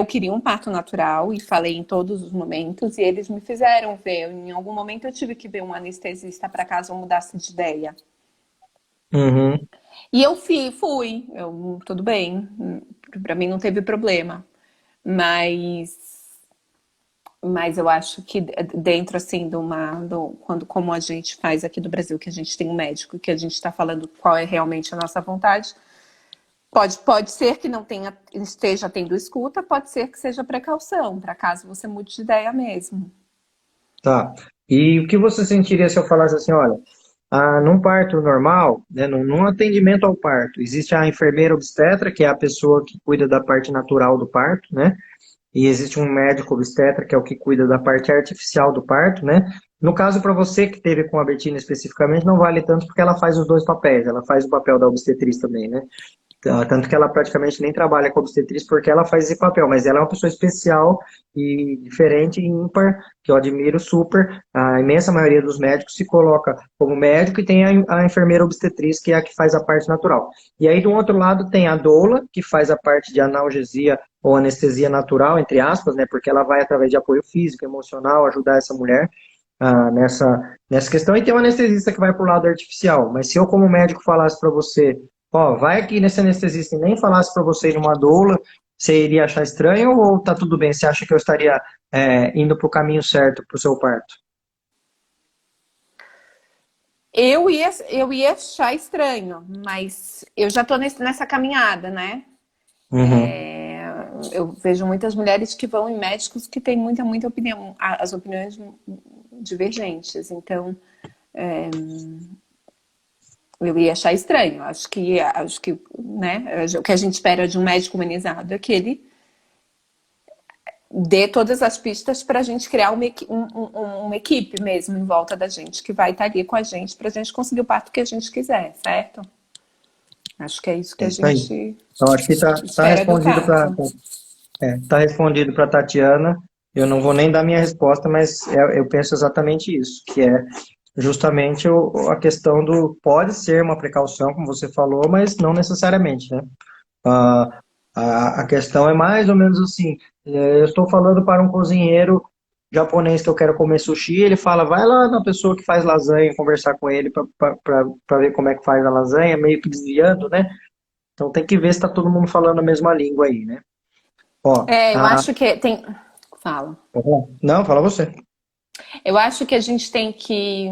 queria um parto natural, e falei em todos os momentos, e eles me fizeram ver. Em algum momento eu tive que ver um anestesista para caso eu mudasse de ideia. Uhum. E eu fui, tudo bem, para mim não teve problema. Mas mas eu acho que dentro assim quando como a gente faz aqui do Brasil, que a gente tem um médico, que a gente está falando qual é realmente a nossa vontade, pode ser que não esteja tendo escuta, pode ser que seja precaução, para caso você mude de ideia mesmo. Tá. E o que você sentiria se eu falasse assim, olha, num parto normal, né, num atendimento ao parto, existe a enfermeira obstetra, que é a pessoa que cuida da parte natural do parto, né? E existe um médico obstetra, que é o que cuida da parte artificial do parto, né? No caso, para você que teve com a Betina especificamente, não vale tanto porque ela faz os dois papéis. Ela faz o papel da obstetriz também, né? Tanto que ela praticamente nem trabalha com obstetriz porque ela faz esse papel, mas ela é uma pessoa especial e diferente e ímpar, que eu admiro super. A imensa maioria dos médicos se coloca como médico e tem a enfermeira obstetriz, que é a que faz a parte natural. E aí, do outro lado, tem a doula, que faz a parte de analgesia ou anestesia natural, entre aspas, né? Porque ela vai, através de apoio físico, emocional, ajudar essa mulher nessa questão. E tem um anestesista que vai para o lado artificial. Mas se eu, como médico, falasse para você, ó, vai aqui nesse anestesista e nem falasse para você ir numa doula, você iria achar estranho ou tá tudo bem? Você acha que eu estaria indo para o caminho certo para o seu parto? Eu ia achar estranho, mas eu já tô nessa caminhada, né? Uhum. Eu vejo muitas mulheres que vão em médicos que têm muita opinião, as opiniões divergentes. Então, eu ia achar estranho. Acho que, né? O que a gente espera de um médico humanizado é que ele dê todas as pistas para a gente criar uma equipe mesmo em volta da gente que vai estar ali com a gente para a gente conseguir o parto que a gente quiser, certo? Acho que é isso que É a isso aí. gente Então, acho que tá espera do respondido para parto. tá respondido para Tatiana. Eu não vou nem dar minha resposta, mas eu penso exatamente isso, que é justamente a questão do pode ser uma precaução, como você falou, mas não necessariamente, né? Ah, a questão é mais ou menos assim: eu estou falando para um cozinheiro japonês que eu quero comer sushi, ele fala, vai lá na pessoa que faz lasanha, conversar com ele para ver como é que faz a lasanha, meio que desviando, né? Então tem que ver se está todo mundo falando a mesma língua aí, né? Ó, Eu acho que tem. Fala. não, fala você. Eu acho que a gente tem que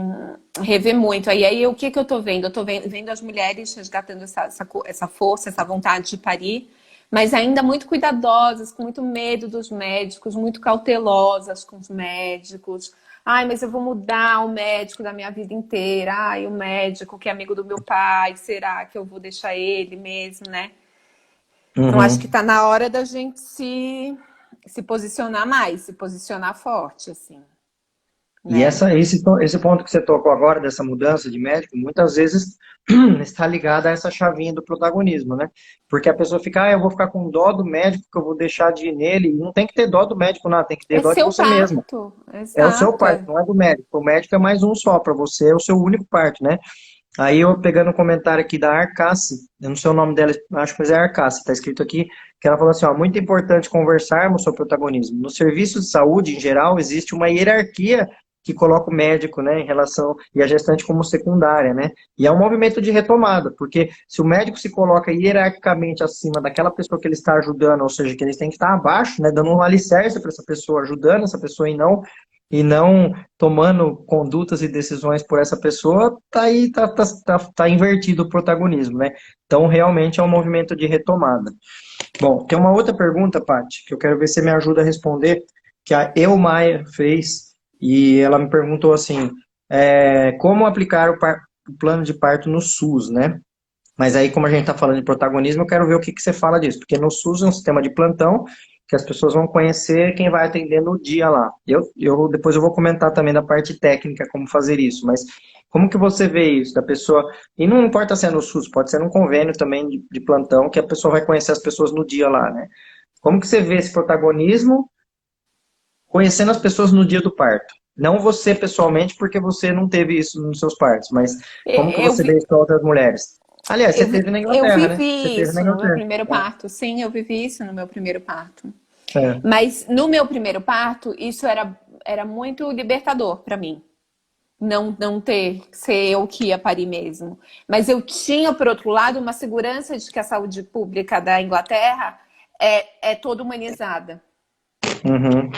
rever muito. Aí o que eu tô vendo? Eu tô vendo as mulheres resgatando essa força, essa vontade de parir, mas ainda muito cuidadosas, com muito medo dos médicos, muito cautelosas com os médicos. Ai, mas eu vou mudar o médico da minha vida inteira. Ai, o médico que é amigo do meu pai, será que eu vou deixar ele mesmo, né? Então acho que Uhum. tá na hora da gente se posicionar mais, se posicionar forte, assim, E né? esse ponto que você tocou agora, dessa mudança de médico, muitas vezes está ligado a essa chavinha do protagonismo, né? Porque a pessoa fica, eu vou ficar com dó do médico, que eu vou deixar de ir nele. E não tem que ter dó do médico, não, tem que ter É dó de seu você mesmo. parto, É o seu exato. parto, não é do médico. O médico é mais um só, para você é o seu único parto, né? Aí eu pegando um comentário aqui da Arcace, eu não sei o nome dela, acho que é Arcace, está escrito aqui, que ela falou assim, ó, muito importante conversarmos sobre protagonismo. No serviço de saúde, em geral, existe uma hierarquia que coloca o médico, né, em relação, e a gestante como secundária, né? E é um movimento de retomada, porque se o médico se coloca hierarquicamente acima daquela pessoa que ele está ajudando, ou seja, que eles têm que estar abaixo, né, dando um alicerce para essa pessoa, ajudando essa pessoa e não tomando condutas e decisões por essa pessoa, tá aí, tá invertido o protagonismo, né? Então, realmente é um movimento de retomada. Bom, tem uma outra pergunta, Paty, que eu quero ver se você me ajuda a responder, que a Elmaia fez, e ela me perguntou assim, como aplicar o plano de parto no SUS, né? Mas aí, como a gente está falando de protagonismo, eu quero ver o que você fala disso, porque no SUS é um sistema de plantão que as pessoas vão conhecer quem vai atender no dia lá. Depois eu vou comentar também da parte técnica, como fazer isso, mas como que você vê isso da pessoa, e não importa se é no SUS, pode ser num convênio também de plantão, que a pessoa vai conhecer as pessoas no dia lá, né? Como que você vê esse protagonismo conhecendo as pessoas no dia do parto? Não você pessoalmente, porque você não teve isso nos seus partos, mas como que Eu, você vê vi, isso para outras mulheres? Aliás, você teve na eu Inglaterra, né? Você vivi teve na isso no meu Inglaterra. primeiro parto. Sim, eu vivi isso no meu primeiro parto. É. Mas no meu primeiro parto, isso era muito libertador para mim. Não ter, ser eu que ia parir mesmo. Mas eu tinha, por outro lado, uma segurança de que a saúde pública da Inglaterra é toda humanizada, Uhum,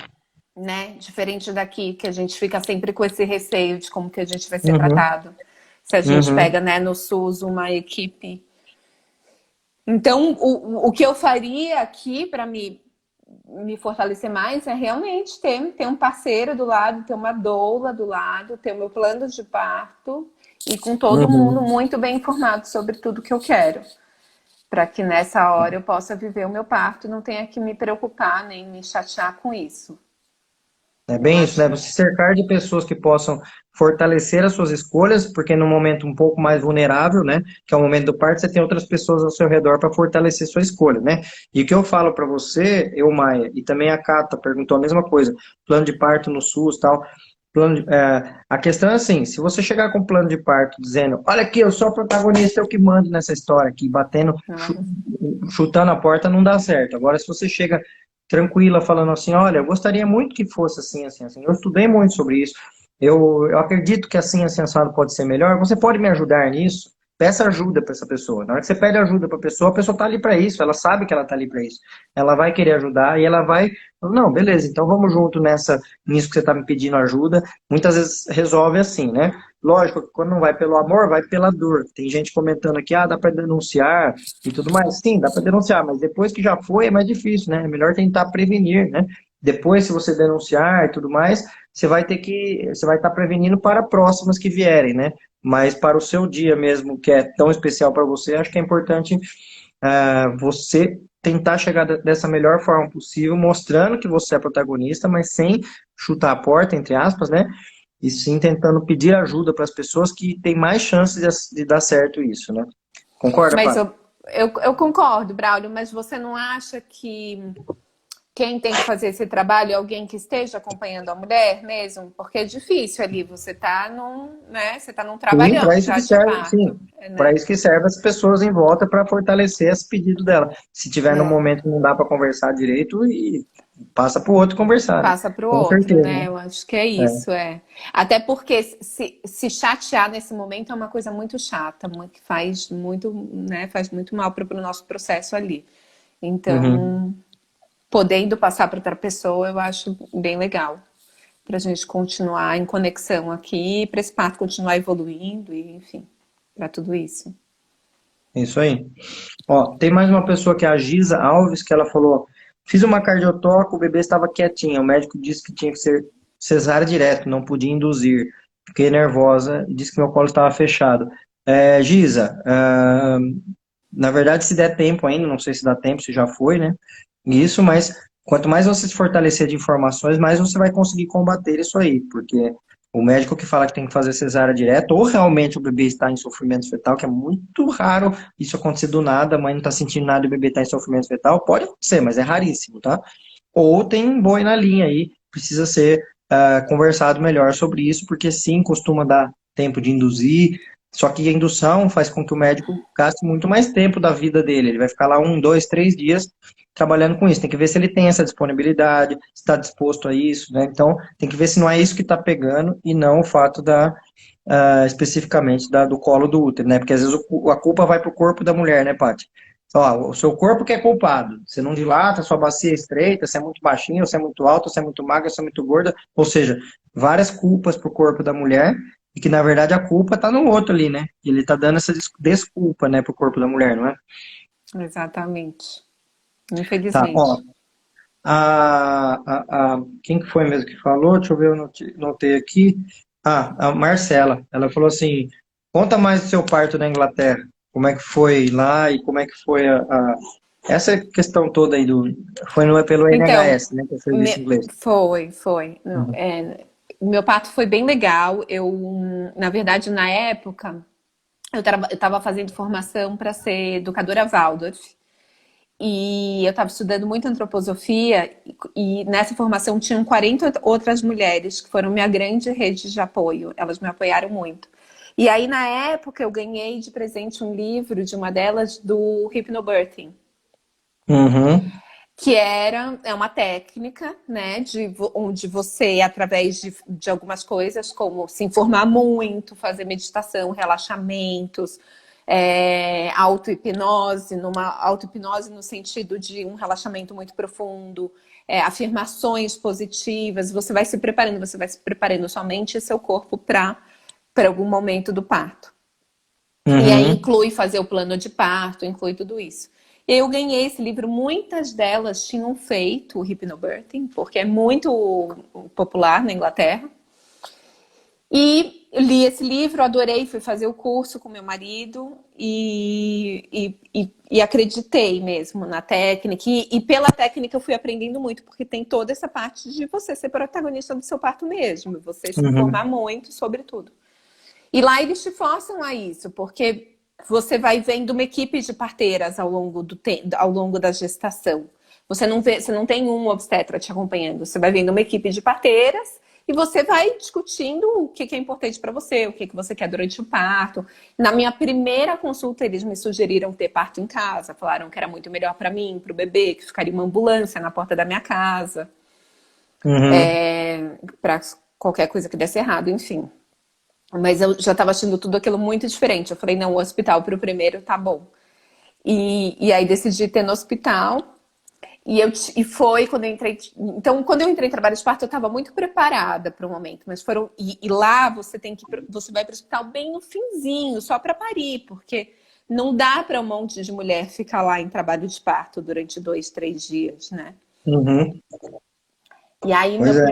né? Diferente daqui, que a gente fica sempre com esse receio de como que a gente vai ser uhum, tratado. Se a gente uhum, pega, né, no SUS uma equipe. Então, o que eu faria aqui para me fortalecer mais é realmente ter um parceiro do lado, ter uma doula do lado, ter o meu plano de parto e com todo mundo uhum. muito bem informado sobre tudo que eu quero. Para que nessa hora eu possa viver o meu parto e não tenha que me preocupar nem me chatear com isso. É Eu bem isso, né? acho. Você cercar de pessoas que possam fortalecer as suas escolhas, porque no momento um pouco mais vulnerável, né, que é o momento do parto, você tem outras pessoas ao seu redor para fortalecer sua escolha, né? E o que eu falo para você, eu, Maia, e também a Cata perguntou a mesma coisa, plano de parto no SUS, tal. A questão é assim, se você chegar com um plano de parto dizendo, olha aqui, eu sou o protagonista, eu que mando nessa história aqui, batendo, Ah, chutando a porta, não dá certo. Agora, se você chega tranquila, falando assim, olha, eu gostaria muito que fosse assim, assim, assim. Eu estudei muito sobre isso. Eu acredito que assim, assim, assado pode ser melhor. Você pode me ajudar nisso? Peça ajuda para essa pessoa. Na hora que você pede ajuda para a pessoa está ali para isso. Ela sabe que ela está ali para isso. Ela vai querer ajudar e ela vai, não, beleza, então vamos junto nisso que você está me pedindo ajuda. Muitas vezes resolve assim, né? Lógico que quando não vai pelo amor, vai pela dor. Tem gente comentando aqui, dá para denunciar e tudo mais. Sim, dá para denunciar, mas depois que já foi é mais difícil, né? É melhor tentar prevenir, né? Depois, se você denunciar e tudo mais, você vai estar prevenindo para próximas que vierem, né? Mas para o seu dia mesmo, que é tão especial para você, acho que é importante você tentar chegar dessa melhor forma possível, mostrando que você é protagonista, mas sem chutar a porta, entre aspas, né? E sim tentando pedir ajuda para as pessoas que têm mais chances de dar certo isso, né? Concorda, mas Paty? eu concordo, Braulio, mas você não acha que quem tem que fazer esse trabalho é alguém que esteja acompanhando a mulher mesmo? Porque é difícil ali, você tá né? Você tá num Sim, para trabalhão isso já que de serve, parto, sim. Para né? isso que serve as pessoas em volta para fortalecer esse pedido dela. Se tiver no É. momento que não dá para conversar direito, e passa para o outro conversar, né? Passa para o Com outro, certeza, né? né? Eu acho que é É. isso, é. Até porque se chatear nesse momento é uma coisa muito chata, que faz muito, né? Faz muito mal para o nosso processo ali. Uhum. Então, podendo passar para outra pessoa, eu acho bem legal. Para a gente continuar em conexão aqui, para esse parto continuar evoluindo, e enfim, para tudo isso. Isso aí. Ó, tem mais uma pessoa que é a Giza Alves, que ela falou: fiz uma cardiotoca, o bebê estava quietinho. O médico disse que tinha que ser cesárea direto, não podia induzir. Fiquei nervosa e disse que meu colo estava fechado. Giza, na verdade, se der tempo ainda, não sei se dá tempo, se já foi, né? Isso, mas quanto mais você se fortalecer de informações, mais você vai conseguir combater isso aí, porque o médico que fala que tem que fazer cesárea direto, ou realmente o bebê está em sofrimento fetal, que é muito raro isso acontecer do nada, a mãe não está sentindo nada e o bebê está em sofrimento fetal, pode acontecer, mas é raríssimo, tá? Ou tem um boi na linha aí, precisa ser conversado melhor sobre isso, porque sim, costuma dar tempo de induzir, só que a indução faz com que o médico gaste muito mais tempo da vida dele. Ele vai ficar lá 1, 2, 3 dias trabalhando com isso. Tem que ver se ele tem essa disponibilidade, se está disposto a isso, né? Então, tem que ver se não é isso que está pegando e não o fato especificamente do colo do útero, né? Porque às vezes a culpa vai para o corpo da mulher, né, Paty? Ó, o seu corpo que é culpado. Você não dilata, sua bacia é estreita, você é muito baixinho, você é muito alto, você é muito magra, você é muito gorda. Ou seja, várias culpas para o corpo da mulher e que, na verdade, a culpa está no outro ali, né? E ele está dando essa desculpa, né, para o corpo da mulher, não é? Exatamente. Tá, ó. Infelizmente. Quem que foi mesmo que falou? Deixa eu ver, eu notei aqui. A Marcela. Ela falou assim: conta mais do seu parto na Inglaterra. Como é que foi lá e como é que foi essa questão toda aí foi pelo Então, NHS, né? Que é o serviço inglês. foi. Não, Uhum. meu parto foi bem legal. Na verdade, na época, eu estava fazendo formação para ser educadora Waldorf. E eu estava estudando muito antroposofia e nessa formação tinham 40 outras mulheres que foram minha grande rede de apoio. Elas me apoiaram muito. E aí, na época, eu ganhei de presente um livro de uma delas do Hypnobirthing, Uhum. que é uma técnica, né, onde você, através de algumas coisas, como se informar muito, fazer meditação, relaxamentos, auto-hipnose, numa auto-hipnose no sentido de um relaxamento muito profundo, afirmações positivas, você vai se preparando sua mente e seu corpo para algum momento do parto. E aí Uhum. inclui fazer o plano de parto, inclui tudo isso. Eu ganhei esse livro, muitas delas tinham feito o hypnobirthing, porque é muito popular na Inglaterra. E li esse livro, adorei, fui fazer o curso com meu marido e acreditei mesmo na técnica. E pela técnica eu fui aprendendo muito, porque tem toda essa parte de você ser protagonista do seu parto mesmo, você se Uhum. informar muito sobre tudo. E lá eles te forçam a isso, porque você vai vendo uma equipe de parteiras ao longo da gestação. Você não tem um obstetra te acompanhando, você vai vendo uma equipe de parteiras e você vai discutindo o que é importante para você, o que você quer durante o parto. Na minha primeira consulta, eles me sugeriram ter parto em casa, falaram que era muito melhor para mim, para o bebê, que ficaria uma ambulância na porta da minha casa, Uhum. para qualquer coisa que desse errado, enfim. Mas eu já estava achando tudo aquilo muito diferente. Eu falei, não, o hospital para o primeiro tá bom. E aí decidi ter no hospital. E foi quando eu entrei. Então, quando eu entrei em trabalho de parto, eu estava muito preparada para o momento. Mas foram. E lá você vai para o hospital bem no finzinho, só para parir, porque não dá para um monte de mulher ficar lá em trabalho de parto durante 2, 3 dias, né? Uhum. E aí, Pois é.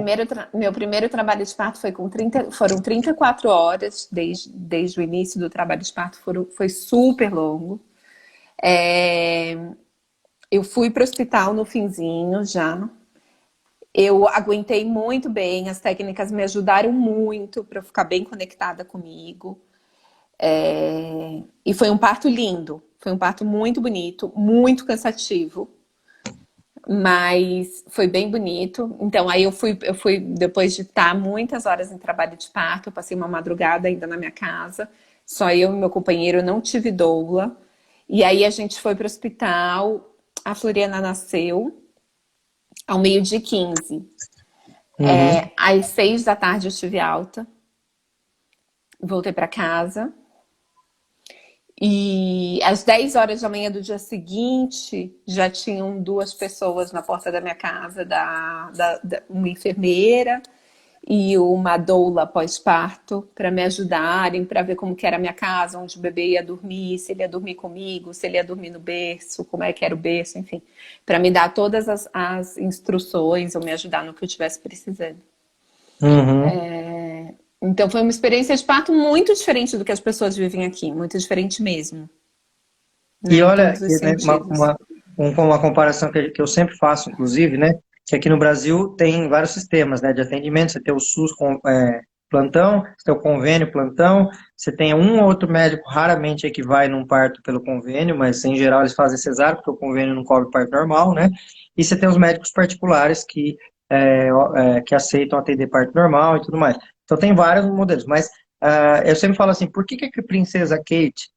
meu primeiro trabalho de parto foi foram 34 horas, desde o início do trabalho de parto, foi super longo. É, eu fui para o hospital no finzinho já. Eu aguentei muito bem, as técnicas me ajudaram muito para eu ficar bem conectada comigo. E foi um parto lindo, foi um parto muito bonito, muito cansativo. Mas foi bem bonito. Então, aí eu fui depois de estar muitas horas em trabalho de parto, eu passei uma madrugada ainda na minha casa. Só eu e meu companheiro, não tive doula. E aí a gente foi para o hospital. A Floriana nasceu ao 12h15. Uhum. Às 6 da tarde eu tive alta. Voltei para casa. E às 10 horas da manhã do dia seguinte, já tinham duas pessoas na porta da minha casa, uma enfermeira e uma doula pós-parto, para me ajudarem, para ver como que era a minha casa, onde o bebê ia dormir, se ele ia dormir comigo, se ele ia dormir no berço, como é que era o berço, enfim, para me dar todas as instruções ou me ajudar no que eu estivesse precisando. Uhum. Então foi uma experiência de parto muito diferente do que as pessoas vivem aqui, muito diferente mesmo, E né, em olha, todos os né, sentidos. uma comparação que eu sempre faço, inclusive, né, que aqui no Brasil tem vários sistemas, né, de atendimento. Você tem o SUS com plantão, você tem o convênio plantão, você tem um ou outro médico, raramente é que vai num parto pelo convênio, mas em geral eles fazem cesárea, porque o convênio não cobre parto normal, né, e você tem os médicos particulares que aceitam atender parto normal e tudo mais. Então tem vários modelos, mas eu sempre falo assim, por que a princesa Kate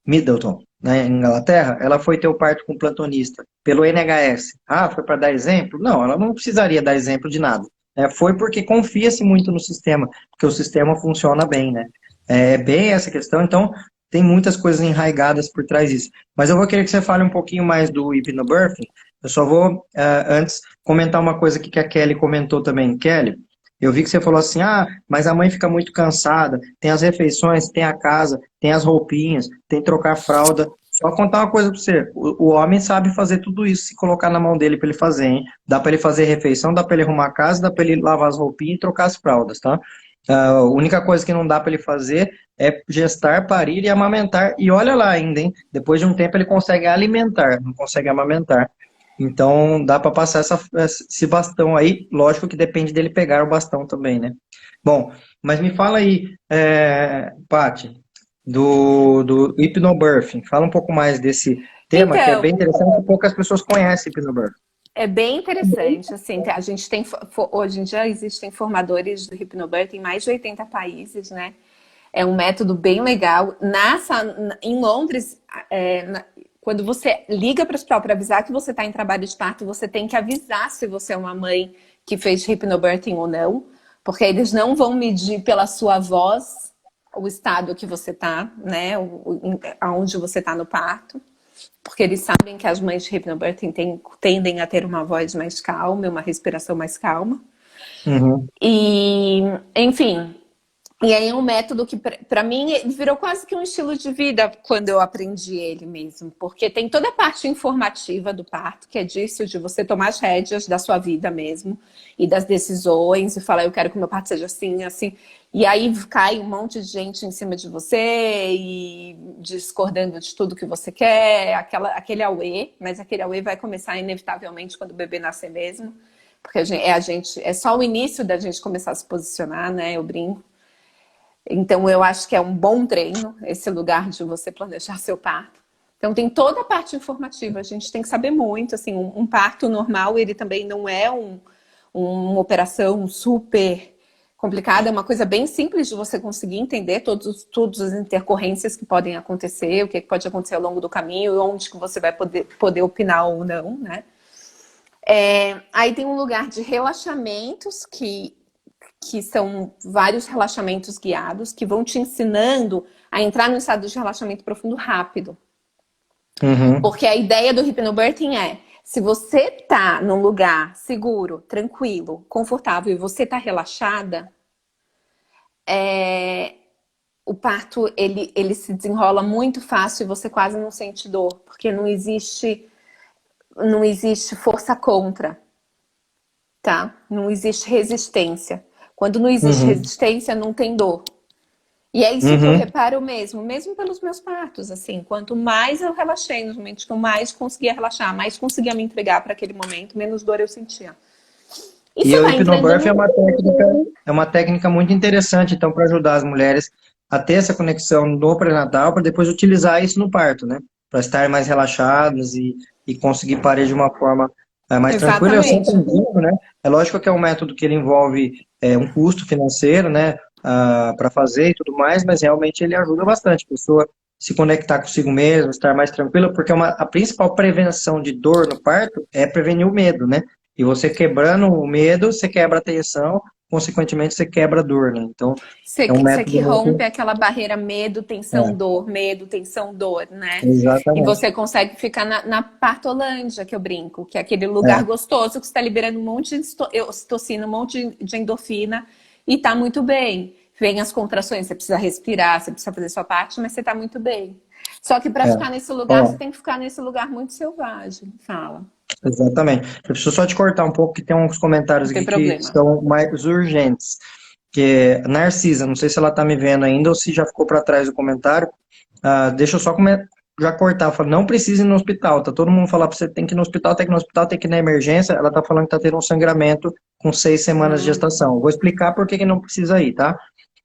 Middleton, né, em Inglaterra, ela foi ter o parto com um plantonista pelo NHS. Ah, foi para dar exemplo? Não, ela não precisaria dar exemplo de nada. Foi porque confia-se muito no sistema, porque o sistema funciona bem, né? É bem essa questão, então tem muitas coisas enraigadas por trás disso. Mas eu vou querer que você fale um pouquinho mais do hypnobirthing. Eu só vou, antes, comentar uma coisa aqui que a Kelly comentou também. Kelly, eu vi que você falou assim, mas a mãe fica muito cansada, tem as refeições, tem a casa, tem as roupinhas, tem que trocar fralda. Só contar uma coisa pra você, o homem sabe fazer tudo isso, se colocar na mão dele pra ele fazer, hein? Dá pra ele fazer refeição, dá pra ele arrumar a casa, dá pra ele lavar as roupinhas e trocar as fraldas, tá? A única coisa que não dá pra ele fazer é gestar, parir e amamentar. E olha lá ainda, hein? Depois de um tempo ele consegue alimentar, não consegue amamentar. Então dá para passar esse bastão aí, lógico que depende dele pegar o bastão também, né? Bom, mas me fala aí, Paty, do hypnobirthing. Fala um pouco mais desse tema que é bem Então, interessante e poucas pessoas conhecem hypnobirthing. é bem interessante, assim, a gente tem, hoje em dia existem formadores do Hypnobirthing em mais de 80 países, né? É um método bem legal. Em Londres, quando você liga para o hospital para avisar que você está em trabalho de parto, você tem que avisar se você é uma mãe que fez Hypnobirthing ou não, porque eles não vão medir pela sua voz o estado que você está, né? Aonde você está no parto. Porque eles sabem que as mães de hypnobirthing tendem a ter uma voz mais calma, uma respiração mais calma. Uhum. E, enfim, E aí é um método que, para mim, virou quase que um estilo de vida quando eu aprendi ele mesmo. Porque tem toda a parte informativa do parto, que é disso, de você tomar as rédeas da sua vida mesmo, e das decisões, e falar, eu quero que o meu parto seja assim, assim. E aí cai um monte de gente em cima de você, e discordando de tudo que você quer, aquele auê, mas aquele auê vai começar inevitavelmente quando o bebê nascer mesmo. Porque é só o início da gente começar a se posicionar, né? Eu brinco. Então, eu acho que é um bom treino, esse lugar de você planejar seu parto. Então, tem toda a parte informativa, a gente tem que saber muito, assim, um parto normal, ele também não é uma operação super complicada, é uma coisa bem simples de você conseguir entender todas as intercorrências que podem acontecer, o que pode acontecer ao longo do caminho, onde que você vai poder opinar ou não, né? Aí tem um lugar de relaxamentos que são vários relaxamentos guiados que vão te ensinando a entrar num estado de relaxamento profundo rápido. Uhum. Porque a ideia do hypnobirthing é, se você tá num lugar seguro, tranquilo, confortável e você tá relaxada, o parto ele se desenrola muito fácil e você quase não sente dor, porque não existe força contra, tá? Não existe resistência. Quando não existe Uhum. resistência, não tem dor. E é isso que eu Uhum. reparo mesmo pelos meus partos, assim, quanto mais eu relaxei nos momentos que eu mais conseguia relaxar, mais conseguia me entregar para aquele momento, menos dor eu sentia. E E você o vai entrando hipnobirth no... é uma técnica muito interessante, então, para ajudar as mulheres a ter essa conexão no pré-natal, para depois utilizar isso no parto, né? Para estar mais relaxadas e conseguir parir de uma forma mais tranquila. Eu sempre Exatamente. digo, né? É lógico que é um método que ele envolve um custo financeiro, né? Para fazer e tudo mais, mas realmente ele ajuda bastante a pessoa se conectar consigo mesma, estar mais tranquila, porque a principal prevenção de dor no parto é prevenir o medo, né? E você quebrando o medo, você quebra a tensão, consequentemente você quebra a dor, né? Então, é um Você método que rompe muito... aquela barreira medo, tensão, dor, né? E Exatamente. você consegue ficar na partolândia, que eu brinco, que é aquele lugar É, gostoso que está liberando um monte de ocitocina, um monte de endorfina e tá muito bem. Vem as contrações, você precisa respirar, você precisa fazer sua parte, mas você tá muito bem. Só que para é. ficar nesse lugar, você Ó, tem que ficar nesse lugar muito selvagem. Fala, exatamente. Eu preciso só te cortar um pouco, que tem uns comentários não tem aqui que problema. são mais urgentes. Que é Narcisa, não sei se ela está me vendo ainda ou se já ficou para trás do comentário. Deixa eu só já cortar. Fala, não precisa ir no hospital. Tá todo mundo falando para você tem que ir no hospital, tem que ir no hospital, tem que ir na emergência. Ela tá falando que tá tendo um sangramento com 6 semanas de Hum, gestação. Vou explicar por que que não precisa ir, tá?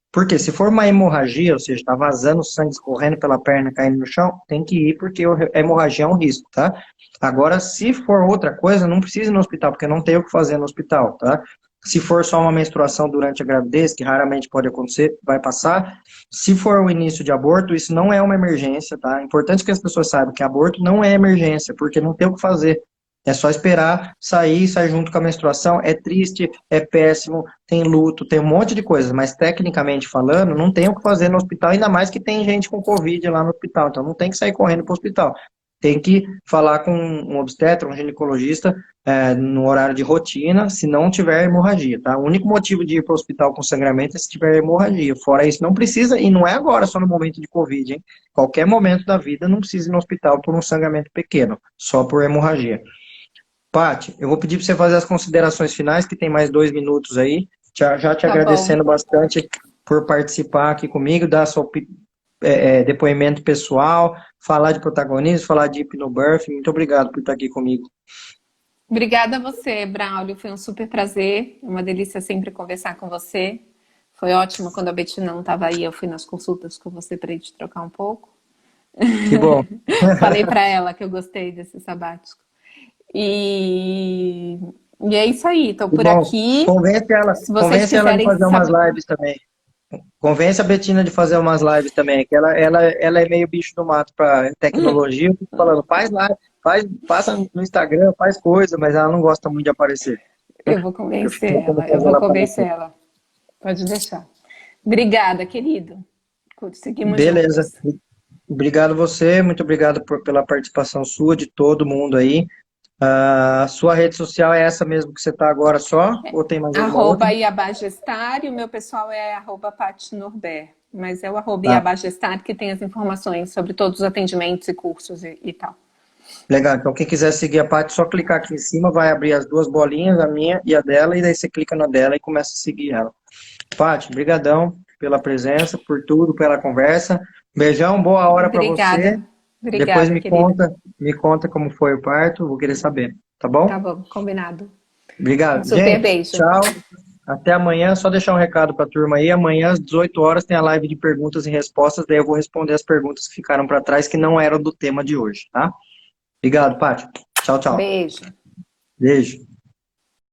Porque se for uma hemorragia, ou seja, está vazando sangue escorrendo pela perna, caindo no chão, tem que ir porque a hemorragia é um risco, tá? Agora, se for outra coisa, não precisa ir no hospital, porque não tem o que fazer no hospital, tá? Se for só uma menstruação durante a gravidez, que raramente pode acontecer, vai passar. Se for o início de aborto, isso não é uma emergência, tá? É importante que as pessoas saibam que aborto não é emergência, porque não tem o que fazer. É só esperar sair junto com a menstruação. É triste, é péssimo, tem luto, tem um monte de coisas, mas tecnicamente falando, não tem o que fazer no hospital, ainda mais que tem gente com Covid lá no hospital, então não tem que sair correndo para o hospital. Tem que falar com um obstetra, um ginecologista, no horário de rotina, se não tiver hemorragia, tá? O único motivo de ir para o hospital com sangramento é se tiver hemorragia. Fora isso, não precisa, e não é agora, só no momento de Covid, hein? Qualquer momento da vida não precisa ir no hospital por um sangramento pequeno, só por hemorragia. Paty, eu vou pedir para você fazer as considerações finais, que tem mais 2 minutos aí. Já te tá bom. agradecendo bastante por participar aqui comigo, dar seu depoimento pessoal, falar de protagonismo, falar de hipnobirthing. Muito obrigado por estar aqui comigo. Obrigada a você, Braulio. Foi um super prazer. Uma delícia sempre conversar com você. Foi ótimo quando a Betina não estava aí. Eu fui nas consultas com você para a gente trocar um pouco. Que bom. Falei para ela que eu gostei desse sabático. E, e é isso aí. Estou Que por bom. aqui. Convence ela, Se vocês convence ela de quiserem fazer umas saber. lives também. Convence a Betina de fazer umas lives também, que ela é meio bicho do mato para tecnologia. Eu fico falando, faz live, passa no Instagram, faz coisa, mas ela não gosta muito de aparecer. Eu vou Eu fico convencer tentando ela. Eu fazer vou ela convencer aparecer. ela. Pode deixar. Obrigada, querido. Seguimos Beleza. juntos. Obrigado você, muito obrigado pela participação sua, de todo mundo aí. A sua rede social é essa mesmo que você está agora só? Ou tem mais alguma outra? @Iabagestar e o meu pessoal é @PatiNorbert. Mas é o Tá. @Iabagestar que tem as informações sobre todos os atendimentos e cursos e tal. Legal. Então, quem quiser seguir a Paty, só clicar aqui em cima, vai abrir as duas bolinhas, a minha e a dela, e daí você clica na dela e começa a seguir ela. Paty, brigadão pela presença, por tudo, pela conversa. Beijão, boa hora para você. Obrigada. Depois Obrigada, querida. me conta como foi o parto, vou querer saber, tá Tá bom? bom, combinado. Um Obrigado. super Gente, beijo. tchau. Até amanhã. Só deixar um recado para a turma aí. Amanhã, às 18 horas, tem a live de perguntas e respostas. Daí eu vou responder as perguntas que ficaram para trás, que não eram do tema de hoje, tá? Obrigado, Paty. Tchau, tchau. Beijo. Beijo.